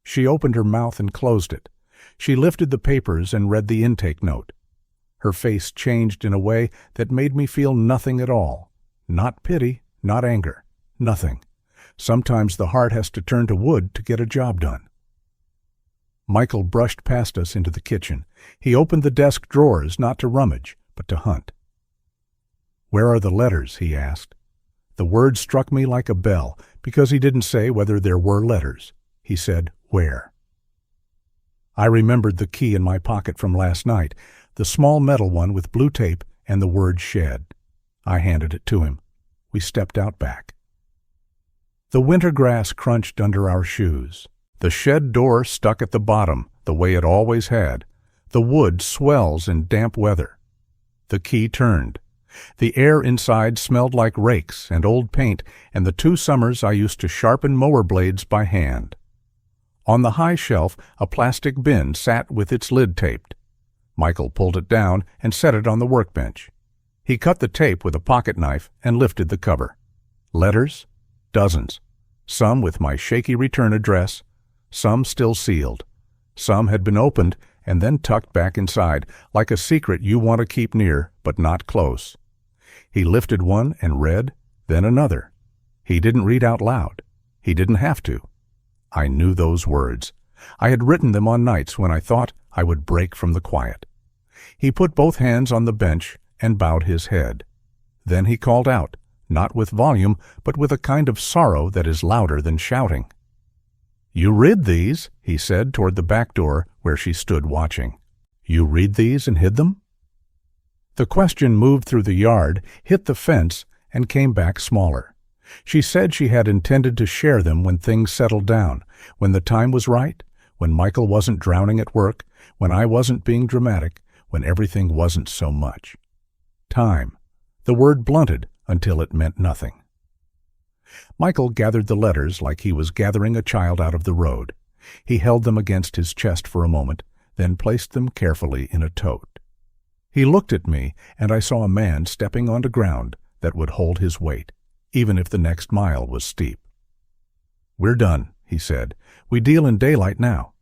She opened her mouth and closed it. She lifted the papers and read the intake note. Her face changed in a way that made me feel nothing at all. Not pity, not anger, nothing. Sometimes the heart has to turn to wood to get a job done. Michael brushed past us into the kitchen. He opened the desk drawers not to rummage, but to hunt. "Where are the letters?" he asked. The word struck me like a bell, because he didn't say whether there were letters. He said, "Where?" I remembered the key in my pocket from last night, the small metal one with blue tape and the word "shed." I handed it to him. We stepped out back. The winter grass crunched under our shoes. The shed door stuck at the bottom, the way it always had. The wood swells in damp weather. The key turned. The air inside smelled like rakes and old paint and the 2 summers I used to sharpen mower blades by hand. On the high shelf, a plastic bin sat with its lid taped. Michael pulled it down and set it on the workbench. He cut the tape with a pocket knife and lifted the cover. Letters? Dozens. Some with my shaky return address, some still sealed. Some had been opened and then tucked back inside, like a secret you want to keep near but not close. He lifted one and read, then another. He didn't read out loud. He didn't have to. I knew those words. I had written them on nights when I thought I would break from the quiet. He put both hands on the bench and bowed his head. Then he called out, not with volume, but with a kind of sorrow that is louder than shouting. "You read these," he said toward the back door where she stood watching. "You read these and hid them?" The question moved through the yard, hit the fence, and came back smaller. She said she had intended to share them when things settled down, when the time was right, when Michael wasn't drowning at work, when I wasn't being dramatic, when everything wasn't so much. Time. The word blunted until it meant nothing. Michael gathered the letters like he was gathering a child out of the road. He held them against his chest for a moment, then placed them carefully in a tote. He looked at me, and I saw a man stepping onto ground that would hold his weight, even if the next mile was steep. "We're done," he said. "We deal in daylight now."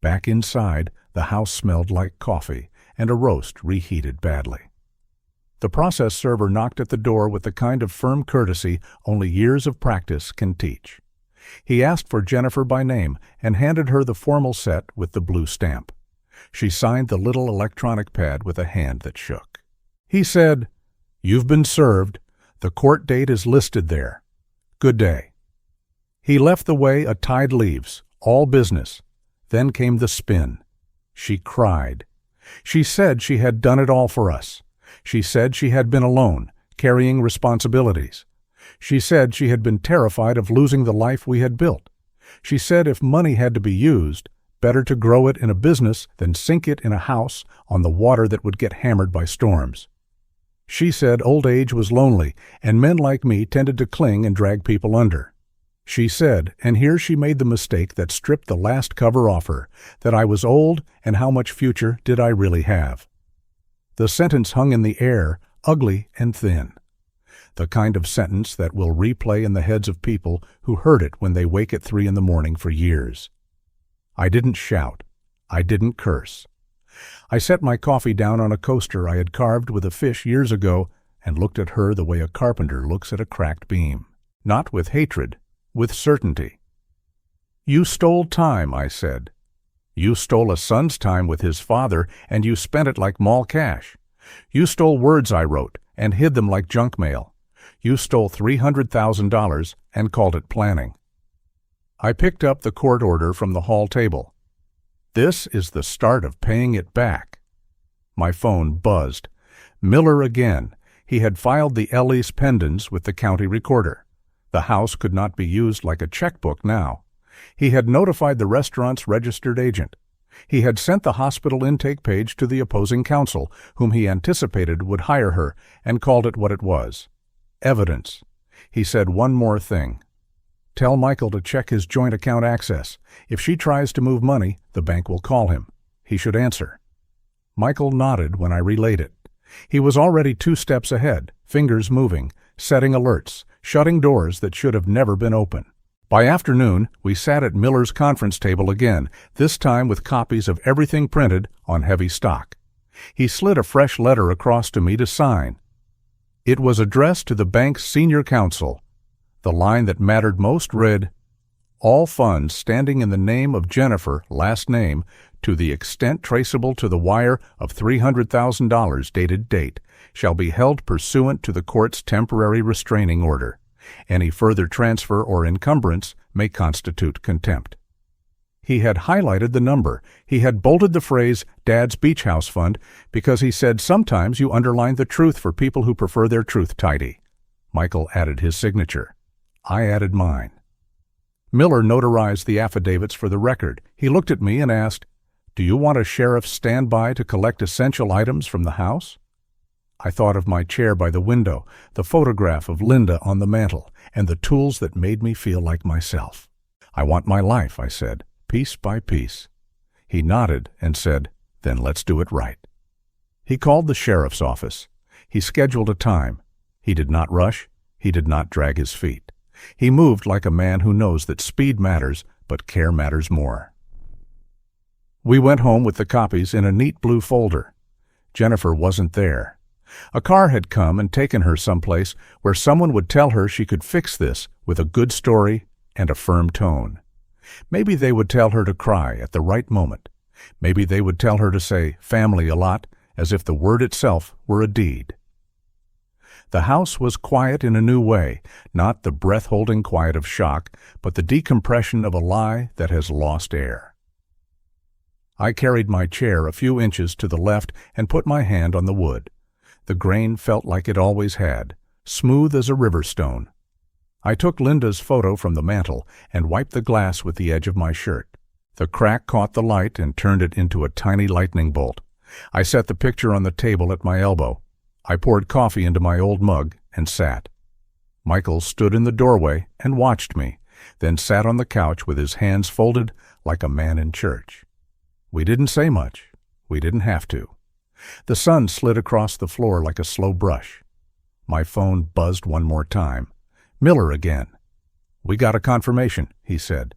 Back inside, the house smelled like coffee, and a roast reheated badly. The process server knocked at the door with the kind of firm courtesy only years of practice can teach. He asked for Jennifer by name and handed her the formal set with the blue stamp. She signed the little electronic pad with a hand that shook. He said, "You've been served. The court date is listed there. Good day." He left the way a tide leaves, all business. Then came the spin. She cried. She said she had done it all for us. She said she had been alone, carrying responsibilities. She said she had been terrified of losing the life we had built. She said if money had to be used, better to grow it in a business than sink it in a house on the water that would get hammered by storms. She said old age was lonely, and men like me tended to cling and drag people under. She said, and here she made the mistake that stripped the last cover off her, that I was old, and how much future did I really have? The sentence hung in the air, ugly and thin. The kind of sentence that will replay in the heads of people who heard it when they wake at 3 a.m. for years. I didn't shout. I didn't curse. I set my coffee down on a coaster I had carved with a fish years ago and looked at her the way a carpenter looks at a cracked beam. Not with hatred, with certainty. "You stole time," I said. "You stole a son's time with his father, and you spent it like mall cash. You stole words I wrote and hid them like junk mail. You stole $300,000 and called it planning." I picked up the court order from the hall table. This is the start of paying it back. My phone buzzed. Miller again. He had filed the Ellis pendants with the county recorder. The house could not be used like a checkbook now. He had notified the restaurant's registered agent. He had sent the hospital intake page to the opposing counsel, whom he anticipated would hire her, and called it what it was. Evidence. He said one more thing. "Tell Michael to check his joint account access. If she tries to move money, the bank will call him. He should answer." Michael nodded when I relayed it. He was already 2 steps ahead, fingers moving, setting alerts, shutting doors that should have never been open. By afternoon, we sat at Miller's conference table again, this time with copies of everything printed on heavy stock. He slid a fresh letter across to me to sign. It was addressed to the bank's senior counsel. The line that mattered most read, "All funds standing in the name of Jennifer, last name, to the extent traceable to the wire of $300,000 dated date, shall be held pursuant to the court's temporary restraining order. Any further transfer or encumbrance may constitute contempt." He had highlighted the number. He had bolted the phrase, "Dad's Beach House Fund," because he said sometimes you underline the truth for people who prefer their truth tidy. Michael added his signature. I added mine. Miller notarized the affidavits for the record. He looked at me and asked, "Do you want a sheriff standby to collect essential items from the house?" I thought of my chair by the window, the photograph of Linda on the mantel, and the tools that made me feel like myself. "I want my life," I said, piece by piece. He nodded and said, "Then let's do it right." He called the sheriff's office. He scheduled a time. He did not rush. He did not drag his feet. He moved like a man who knows that speed matters, but care matters more. We went home with the copies in a neat blue folder. Jennifer wasn't there. A car had come and taken her someplace where someone would tell her she could fix this with a good story and a firm tone. Maybe they would tell her to cry at the right moment. Maybe they would tell her to say family a lot, as if the word itself were a deed. The house was quiet in a new way, not the breath-holding quiet of shock, but the decompression of a lie that has lost air. I carried my chair a few inches to the left and put my hand on the wood. The grain felt like it always had, smooth as a river stone. I took Linda's photo from the mantel and wiped the glass with the edge of my shirt. The crack caught the light and turned it into a tiny lightning bolt. I set the picture on the table at my elbow. I poured coffee into my old mug and sat. Michael stood in the doorway and watched me, then sat on the couch with his hands folded like a man in church. We didn't say much. We didn't have to. The sun slid across the floor like a slow brush. My phone buzzed one more time. Miller again. "We got a confirmation," he said.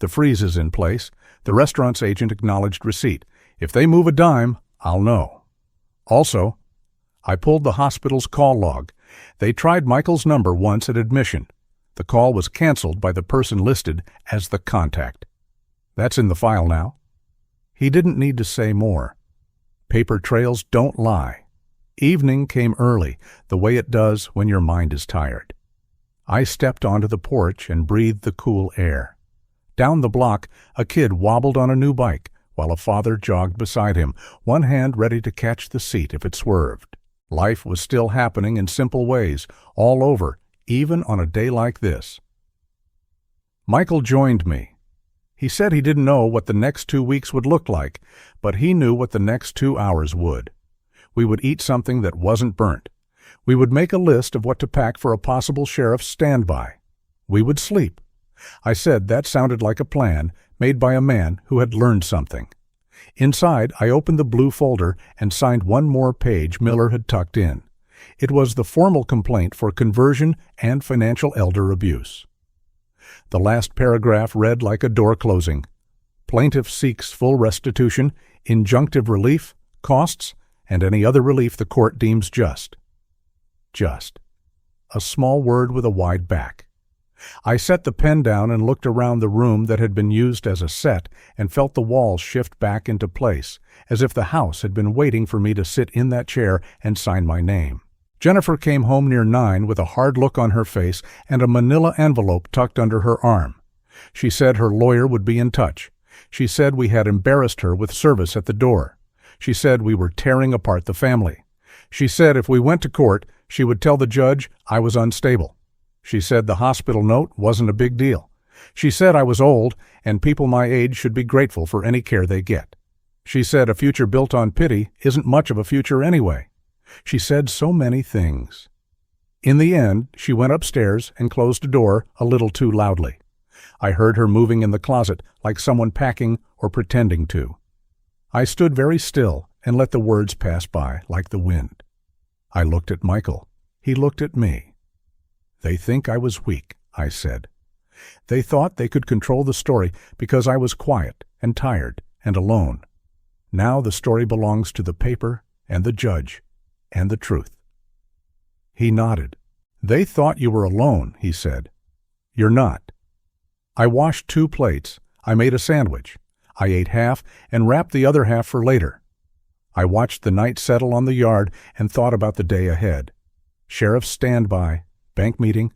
"The freeze is in place. The restaurant's agent acknowledged receipt. If they move a dime, I'll know. Also," I pulled the hospital's call log. They tried Michael's number once at admission. The call was canceled by the person listed as the contact. That's in the file now. He didn't need to say more. Paper trails don't lie. Evening came early, the way it does when your mind is tired. I stepped onto the porch and breathed the cool air. Down the block, a kid wobbled on a new bike, while a father jogged beside him, one hand ready to catch the seat if it swerved. Life was still happening in simple ways, all over, even on a day like this. Michael joined me. He said he didn't know what the next 2 weeks would look like, but he knew what the next 2 hours would. We would eat something that wasn't burnt. We would make a list of what to pack for a possible sheriff's standby. We would sleep. I said that sounded like a plan made by a man who had learned something. Inside, I opened the blue folder and signed one more page Miller had tucked in. It was the formal complaint for conversion and financial elder abuse. The last paragraph read like a door closing. Plaintiff seeks full restitution, injunctive relief, costs, and any other relief the court deems just. Just. A small word with a wide back. I set the pen down and looked around the room that had been used as a set and felt the walls shift back into place, as if the house had been waiting for me to sit in that chair and sign my name. Jennifer came home near 9 with a hard look on her face and a manila envelope tucked under her arm. She said her lawyer would be in touch. She said we had embarrassed her with service at the door. She said we were tearing apart the family. She said if we went to court, she would tell the judge I was unstable. She said the hospital note wasn't a big deal. She said I was old, and people my age should be grateful for any care they get. She said a future built on pity isn't much of a future anyway. She said so many things. In the end, she went upstairs and closed a door a little too loudly. I heard her moving in the closet like someone packing or pretending to. I stood very still and let the words pass by like the wind. I looked at Michael. He looked at me. "They think I was weak," I said. "They thought they could control the story because I was quiet and tired and alone. Now the story belongs to the paper and the judge and the truth." He nodded. "They thought you were alone," he said. "You're not." I washed 2 plates. I made a sandwich. I ate half and wrapped the other half for later. I watched the night settle on the yard and thought about the day ahead. Sheriff's standby, bank meeting,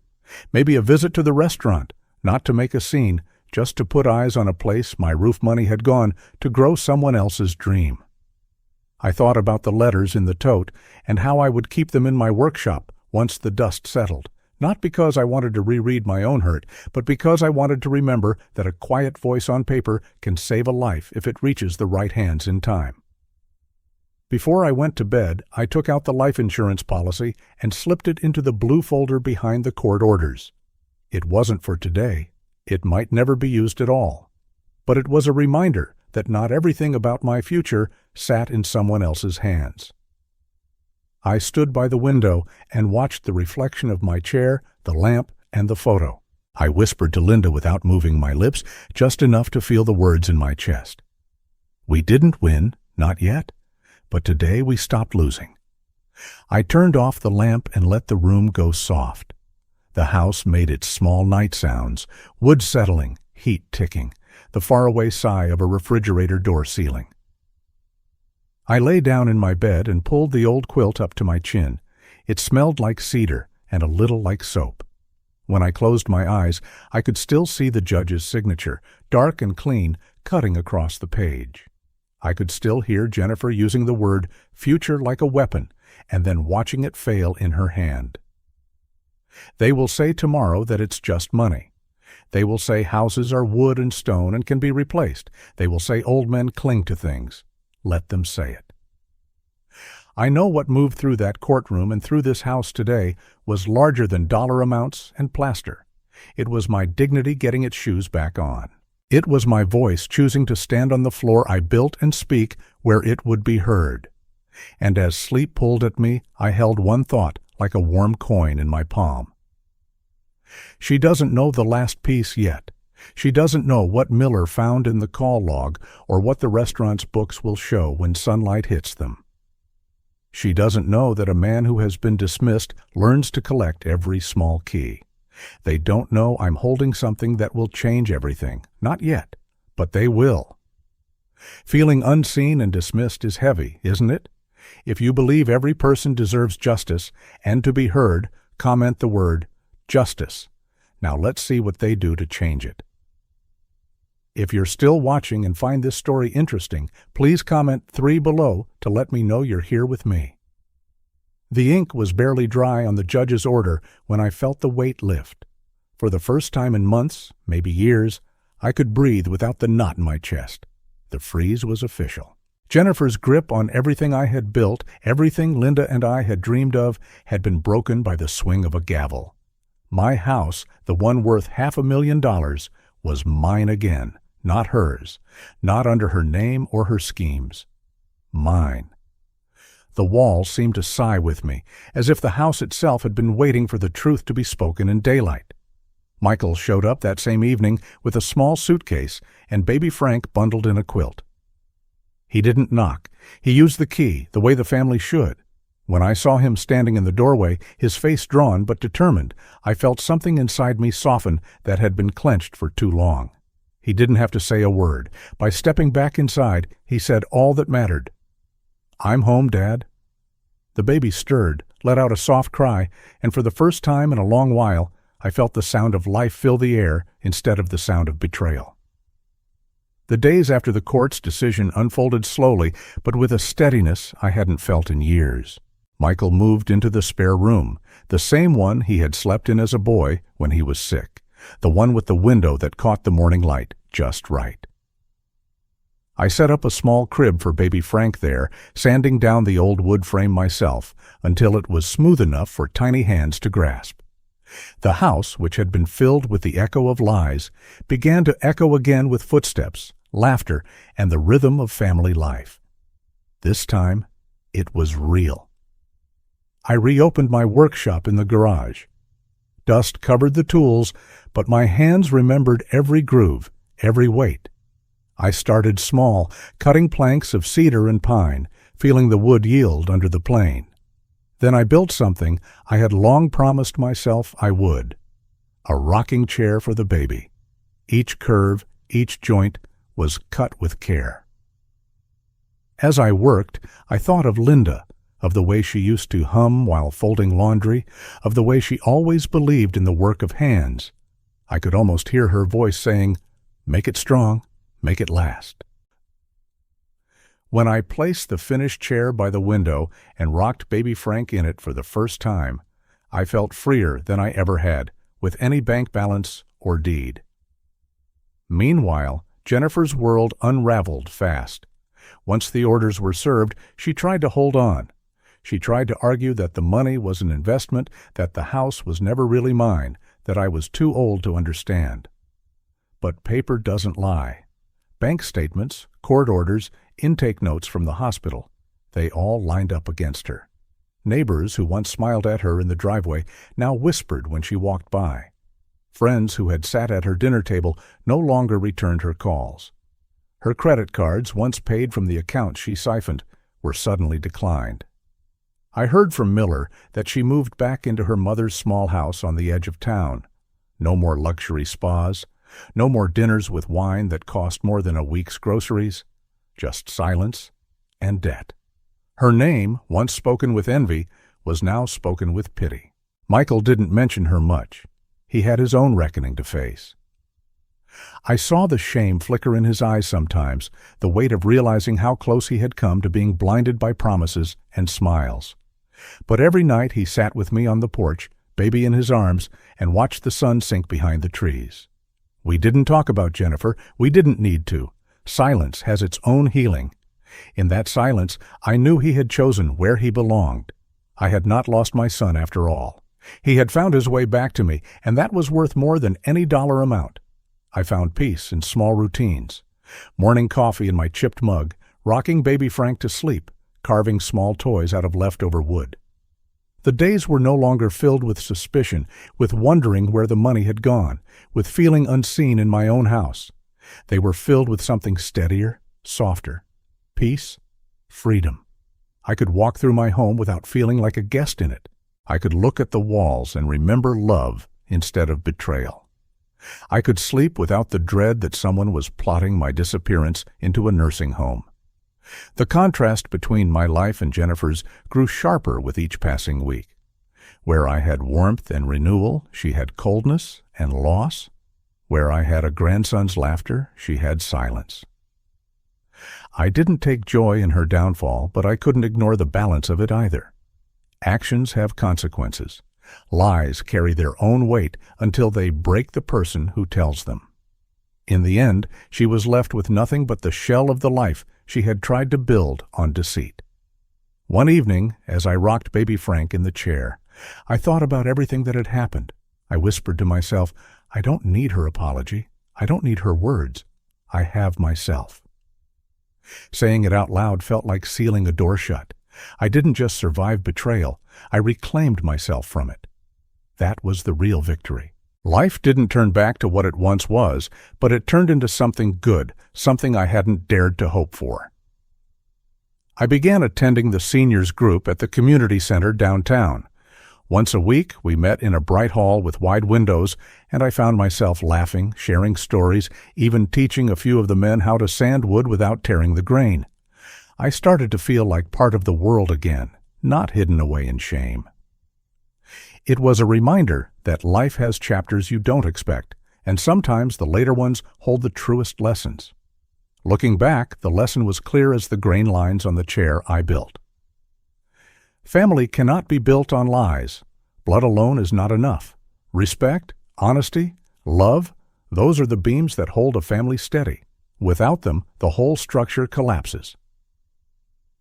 maybe a visit to the restaurant, not to make a scene, just to put eyes on a place my roof money had gone to grow someone else's dream. I thought about the letters in the tote and how I would keep them in my workshop once the dust settled, not because I wanted to reread my own hurt, but because I wanted to remember that a quiet voice on paper can save a life if it reaches the right hands in time. Before I went to bed, I took out the life insurance policy and slipped it into the blue folder behind the court orders. It wasn't for today. It might never be used at all. But it was a reminder that not everything about my future sat in someone else's hands. I stood by the window and watched the reflection of my chair, the lamp, and the photo. I whispered to Linda without moving my lips, just enough to feel the words in my chest. We didn't win, not yet, but today we stopped losing. I turned off the lamp and let the room go soft. The house made its small night sounds, wood settling, heat ticking, the faraway sigh of a refrigerator door sealing. I lay down in my bed and pulled the old quilt up to my chin. It smelled like cedar and a little like soap. When I closed my eyes, I could still see the judge's signature, dark and clean, cutting across the page. I could still hear Jennifer using the word future like a weapon and then watching it fail in her hand. They will say tomorrow that it's just money. They will say houses are wood and stone and can be replaced. They will say old men cling to things. Let them say it. I know what moved through that courtroom and through this house today was larger than dollar amounts and plaster. It was my dignity getting its shoes back on. It was my voice choosing to stand on the floor I built and speak where it would be heard. And as sleep pulled at me, I held one thought like a warm coin in my palm. She doesn't know the last piece yet. She doesn't know what Miller found in the call log or what the restaurant's books will show when sunlight hits them. She doesn't know that a man who has been dismissed learns to collect every small key. They don't know I'm holding something that will change everything. Not yet, but they will. Feeling unseen and dismissed is heavy, isn't it? If you believe every person deserves justice and to be heard, comment the word justice. Now let's see what they do to change it. If you're still watching and find this story interesting, please comment 3 below to let me know you're here with me. The ink was barely dry on the judge's order when I felt the weight lift. For the first time in months, maybe years, I could breathe without the knot in my chest. The freeze was official. Jennifer's grip on everything I had built, everything Linda and I had dreamed of, had been broken by the swing of a gavel. My house, the one worth $500,000, was mine again. Not hers, not under her name or her schemes. Mine. The wall seemed to sigh with me, as if the house itself had been waiting for the truth to be spoken in daylight. Michael showed up that same evening with a small suitcase and baby Frank bundled in a quilt. He didn't knock. He used the key, the way the family should. When I saw him standing in the doorway, his face drawn but determined, I felt something inside me soften that had been clenched for too long. He didn't have to say a word. By stepping back inside, he said all that mattered. "I'm home, Dad." The baby stirred, let out a soft cry, and for the first time in a long while, I felt the sound of life fill the air instead of the sound of betrayal. The days after the court's decision unfolded slowly, but with a steadiness I hadn't felt in years. Michael moved into the spare room, the same one he had slept in as a boy when he was sick. The one with the window that caught the morning light just right. I set up a small crib for baby Frank there, sanding down the old wood frame myself until it was smooth enough for tiny hands to grasp. The house, which had been filled with the echo of lies, began to echo again with footsteps, laughter, and the rhythm of family life. This time, it was real. I reopened my workshop in the garage. Dust covered the tools, but my hands remembered every groove, every weight. I started small, cutting planks of cedar and pine, feeling the wood yield under the plane. Then I built something I had long promised myself I would. A rocking chair for the baby. Each curve, each joint was cut with care. As I worked, I thought of Linda, of the way she used to hum while folding laundry, of the way she always believed in the work of hands. I could almost hear her voice saying, "Make it strong, make it last." When I placed the finished chair by the window and rocked baby Frank in it for the first time, I felt freer than I ever had, with any bank balance or deed. Meanwhile, Jennifer's world unraveled fast. Once the orders were served, she tried to hold on. She tried to argue that the money was an investment, that the house was never really mine, that I was too old to understand. But paper doesn't lie. Bank statements, court orders, intake notes from the hospital, they all lined up against her. Neighbors who once smiled at her in the driveway now whispered when she walked by. Friends who had sat at her dinner table no longer returned her calls. Her credit cards, once paid from the account she siphoned, were suddenly declined. I heard from Miller that she moved back into her mother's small house on the edge of town. No more luxury spas, no more dinners with wine that cost more than a week's groceries, just silence and debt. Her name, once spoken with envy, was now spoken with pity. Michael didn't mention her much. He had his own reckoning to face. I saw the shame flicker in his eyes sometimes, the weight of realizing how close he had come to being blinded by promises and smiles. But every night he sat with me on the porch, baby in his arms, and watched the sun sink behind the trees. We didn't talk about Jennifer. We didn't need to. Silence has its own healing. In that silence, I knew he had chosen where he belonged. I had not lost my son after all. He had found his way back to me, and that was worth more than any dollar amount. I found peace in small routines. Morning coffee in my chipped mug, rocking baby Frank to sleep, carving small toys out of leftover wood. The days were no longer filled with suspicion, with wondering where the money had gone, with feeling unseen in my own house. They were filled with something steadier, softer. Peace, freedom. I could walk through my home without feeling like a guest in it. I could look at the walls and remember love instead of betrayal. I could sleep without the dread that someone was plotting my disappearance into a nursing home. The contrast between my life and Jennifer's grew sharper with each passing week. Where I had warmth and renewal, she had coldness and loss. Where I had a grandson's laughter, she had silence. I didn't take joy in her downfall, but I couldn't ignore the balance of it either. Actions have consequences. Lies carry their own weight until they break the person who tells them. In the end, she was left with nothing but the shell of the life she had tried to build on deceit. One evening, as I rocked baby Frank in the chair, I thought about everything that had happened. I whispered to myself, I don't need her apology. I don't need her words. I have myself. Saying it out loud felt like sealing a door shut. I didn't just survive betrayal, I reclaimed myself from it. That was the real victory. Life didn't turn back to what it once was, but it turned into something good, something I hadn't dared to hope for. I began attending the seniors group at the community center downtown. Once a week, we met in a bright hall with wide windows, and I found myself laughing, sharing stories, even teaching a few of the men how to sand wood without tearing the grain. I started to feel like part of the world again, not hidden away in shame. It was a reminder that life has chapters you don't expect, and sometimes the later ones hold the truest lessons. Looking back, the lesson was clear as the grain lines on the chair I built. Family cannot be built on lies. Blood alone is not enough. Respect, honesty, love, those are the beams that hold a family steady. Without them, the whole structure collapses.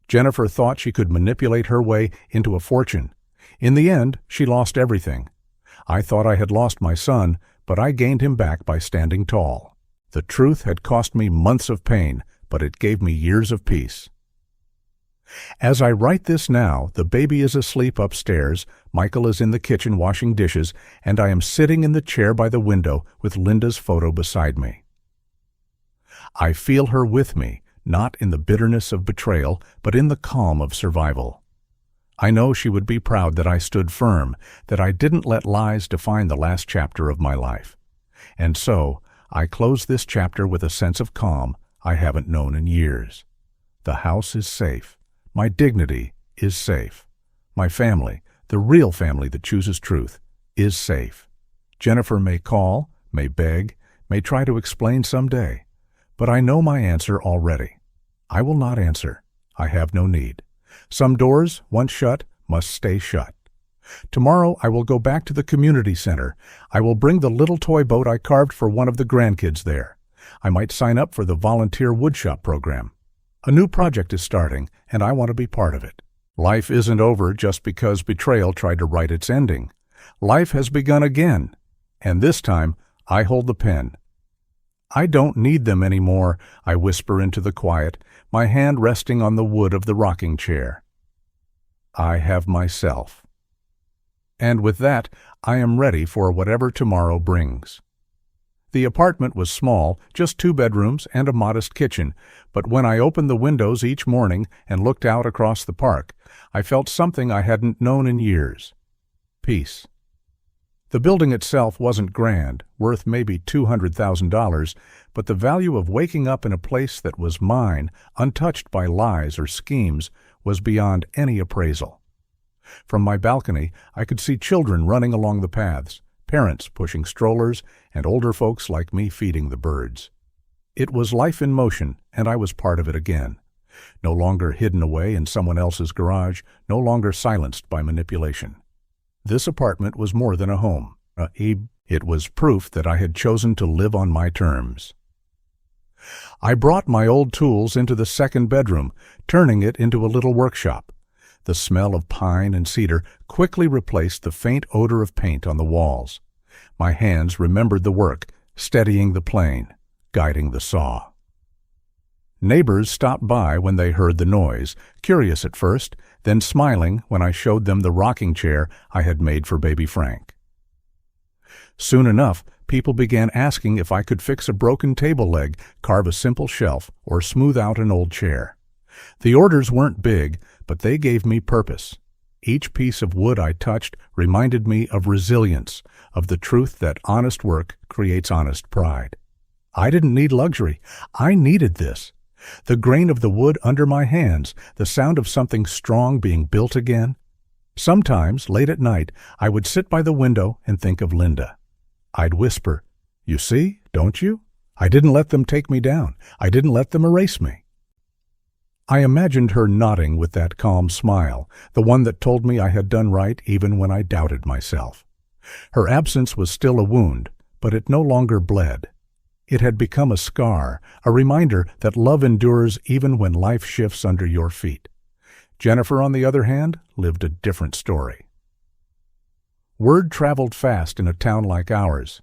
Jennifer thought she could manipulate her way into a fortune. In the end, she lost everything. I thought I had lost my son, but I gained him back by standing tall. The truth had cost me months of pain, but it gave me years of peace. As I write this now, the baby is asleep upstairs, Michael is in the kitchen washing dishes, and I am sitting in the chair by the window with Linda's photo beside me. I feel her with me, not in the bitterness of betrayal, but in the calm of survival. I know she would be proud that I stood firm, that I didn't let lies define the last chapter of my life. And so, I close this chapter with a sense of calm I haven't known in years. The house is safe. My dignity is safe. My family, the real family that chooses truth, is safe. Jennifer may call, may beg, may try to explain someday, but I know my answer already. I will not answer. I have no need. Some doors, once shut, must stay shut. Tomorrow I will go back to the community center. I will bring the little toy boat I carved for one of the grandkids there. I might sign up for the volunteer woodshop program. A new project is starting, and I want to be part of it. Life isn't over just because betrayal tried to write its ending. Life has begun again, and this time I hold the pen. I don't need them anymore, I whisper into the quiet, my hand resting on the wood of the rocking chair. I have myself. And with that, I am ready for whatever tomorrow brings. The apartment was small, just 2 bedrooms and a modest kitchen, but when I opened the windows each morning and looked out across the park, I felt something I hadn't known in years. Peace. The building itself wasn't grand, worth maybe $200,000, but the value of waking up in a place that was mine, untouched by lies or schemes, was beyond any appraisal. From my balcony, I could see children running along the paths, parents pushing strollers, and older folks like me feeding the birds. It was life in motion, and I was part of it again. No longer hidden away in someone else's garage, no longer silenced by manipulation. This apartment was more than a home. It was proof that I had chosen to live on my terms. I brought my old tools into the 2nd bedroom, turning it into a little workshop. The smell of pine and cedar quickly replaced the faint odor of paint on the walls. My hands remembered the work, steadying the plane, guiding the saw. Neighbors stopped by when they heard the noise, curious at first, then smiling when I showed them the rocking chair I had made for baby Frank. Soon enough, people began asking if I could fix a broken table leg, carve a simple shelf, or smooth out an old chair. The orders weren't big, but they gave me purpose. Each piece of wood I touched reminded me of resilience, of the truth that honest work creates honest pride. I didn't need luxury. I needed this. The grain of the wood under my hands, the sound of something strong being built again. Sometimes, late at night, I would sit by the window and think of Linda. I'd whisper, "You see, don't you? I didn't let them take me down. I didn't let them erase me." I imagined her nodding with that calm smile, the one that told me I had done right even when I doubted myself. Her absence was still a wound, but it no longer bled. It had become a scar, a reminder that love endures even when life shifts under your feet. Jennifer, on the other hand, lived a different story. Word traveled fast in a town like ours.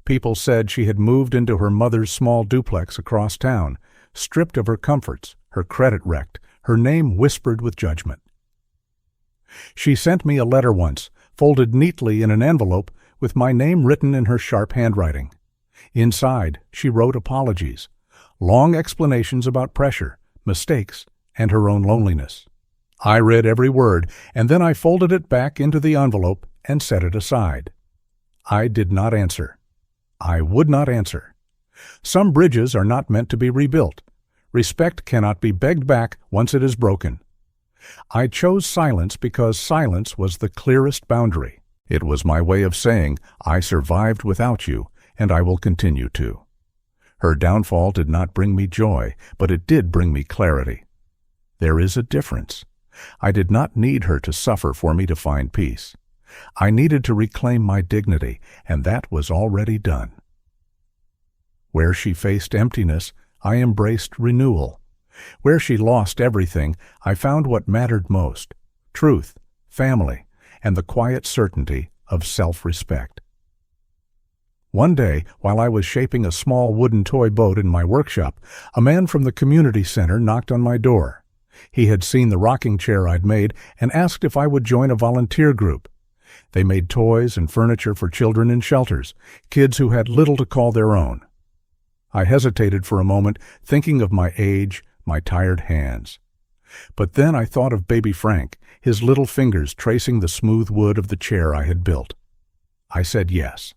People said she had moved into her mother's small duplex across town, stripped of her comforts, her credit wrecked, her name whispered with judgment. She sent me a letter once, folded neatly in an envelope, with my name written in her sharp handwriting. Inside, she wrote apologies, long explanations about pressure, mistakes, and her own loneliness. I read every word, and then I folded it back into the envelope and set it aside. I did not answer. I would not answer. Some bridges are not meant to be rebuilt. Respect cannot be begged back once it is broken. I chose silence because silence was the clearest boundary. It was my way of saying, I survived without you, and I will continue to. Her downfall did not bring me joy, but it did bring me clarity. There is a difference. I did not need her to suffer for me to find peace. I needed to reclaim my dignity, and that was already done. Where she faced emptiness, I embraced renewal. Where she lost everything, I found what mattered most: truth, family, and the quiet certainty of self-respect. One day, while I was shaping a small wooden toy boat in my workshop, a man from the community center knocked on my door. He had seen the rocking chair I'd made and asked if I would join a volunteer group. They made toys and furniture for children in shelters, kids who had little to call their own. I hesitated for a moment, thinking of my age, my tired hands. But then I thought of baby Frank, his little fingers tracing the smooth wood of the chair I had built. I said yes.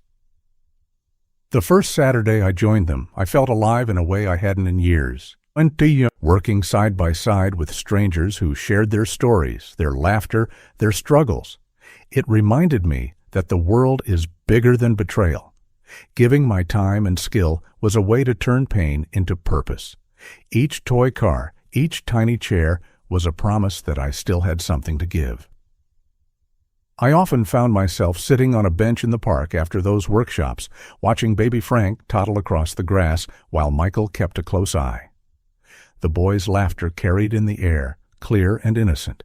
The first Saturday I joined them, I felt alive in a way I hadn't in years. Working side by side with strangers who shared their stories, their laughter, their struggles. It reminded me that the world is bigger than betrayal. Giving my time and skill was a way to turn pain into purpose. Each toy car, each tiny chair was a promise that I still had something to give. I often found myself sitting on a bench in the park after those workshops, watching baby Frank toddle across the grass while Michael kept a close eye. The boy's laughter carried in the air, clear and innocent.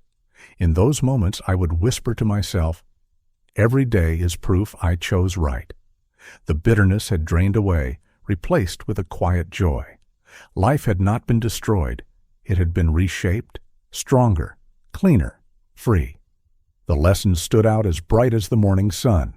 In those moments I would whisper to myself, "Every day is proof I chose right." The bitterness had drained away, replaced with a quiet joy. Life had not been destroyed. It had been reshaped, stronger, cleaner, free. The lesson stood out as bright as the morning sun.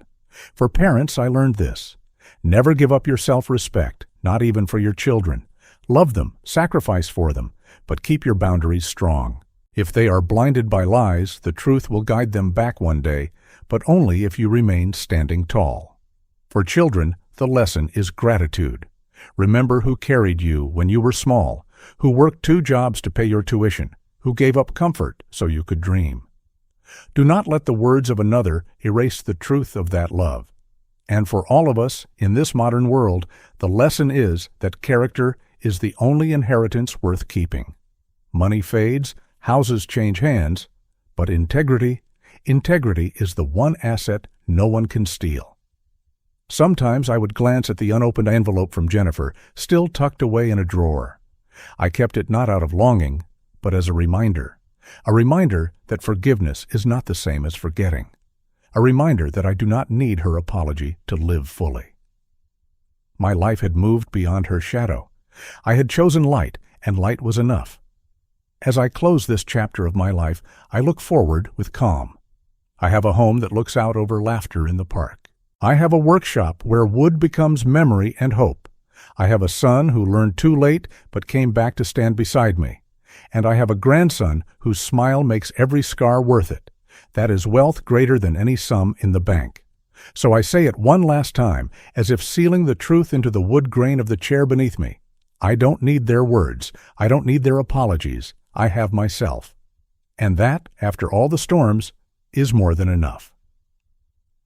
For parents, I learned this. Never give up your self-respect, not even for your children. Love them, sacrifice for them, but keep your boundaries strong. If they are blinded by lies, the truth will guide them back one day, but only if you remain standing tall. For children, the lesson is gratitude. Remember who carried you when you were small, who worked 2 jobs to pay your tuition, who gave up comfort so you could dream. Do not let the words of another erase the truth of that love. And for all of us in this modern world, the lesson is that character is the only inheritance worth keeping. Money fades, houses change hands, but integrity is the one asset no one can steal. Sometimes I would glance at the unopened envelope from Jennifer, still tucked away in a drawer. I kept it not out of longing, but as a reminder that forgiveness is not the same as forgetting. A reminder that I do not need her apology to live fully. My life had moved beyond her shadow. I had chosen light, and light was enough. As I close this chapter of my life, I look forward with calm. I have a home that looks out over laughter in the park. I have a workshop where wood becomes memory and hope. I have a son who learned too late but came back to stand beside me. And I have a grandson whose smile makes every scar worth it. That is wealth greater than any sum in the bank. So I say it one last time, as if sealing the truth into the wood grain of the chair beneath me. I don't need their words. I don't need their apologies. I have myself. And that, after all the storms, is more than enough.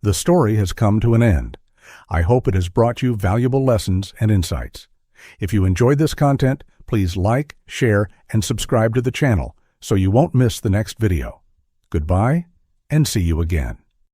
The story has come to an end. I hope it has brought you valuable lessons and insights. If you enjoyed this content, please like, share, and subscribe to the channel so you won't miss the next video. Goodbye, and see you again.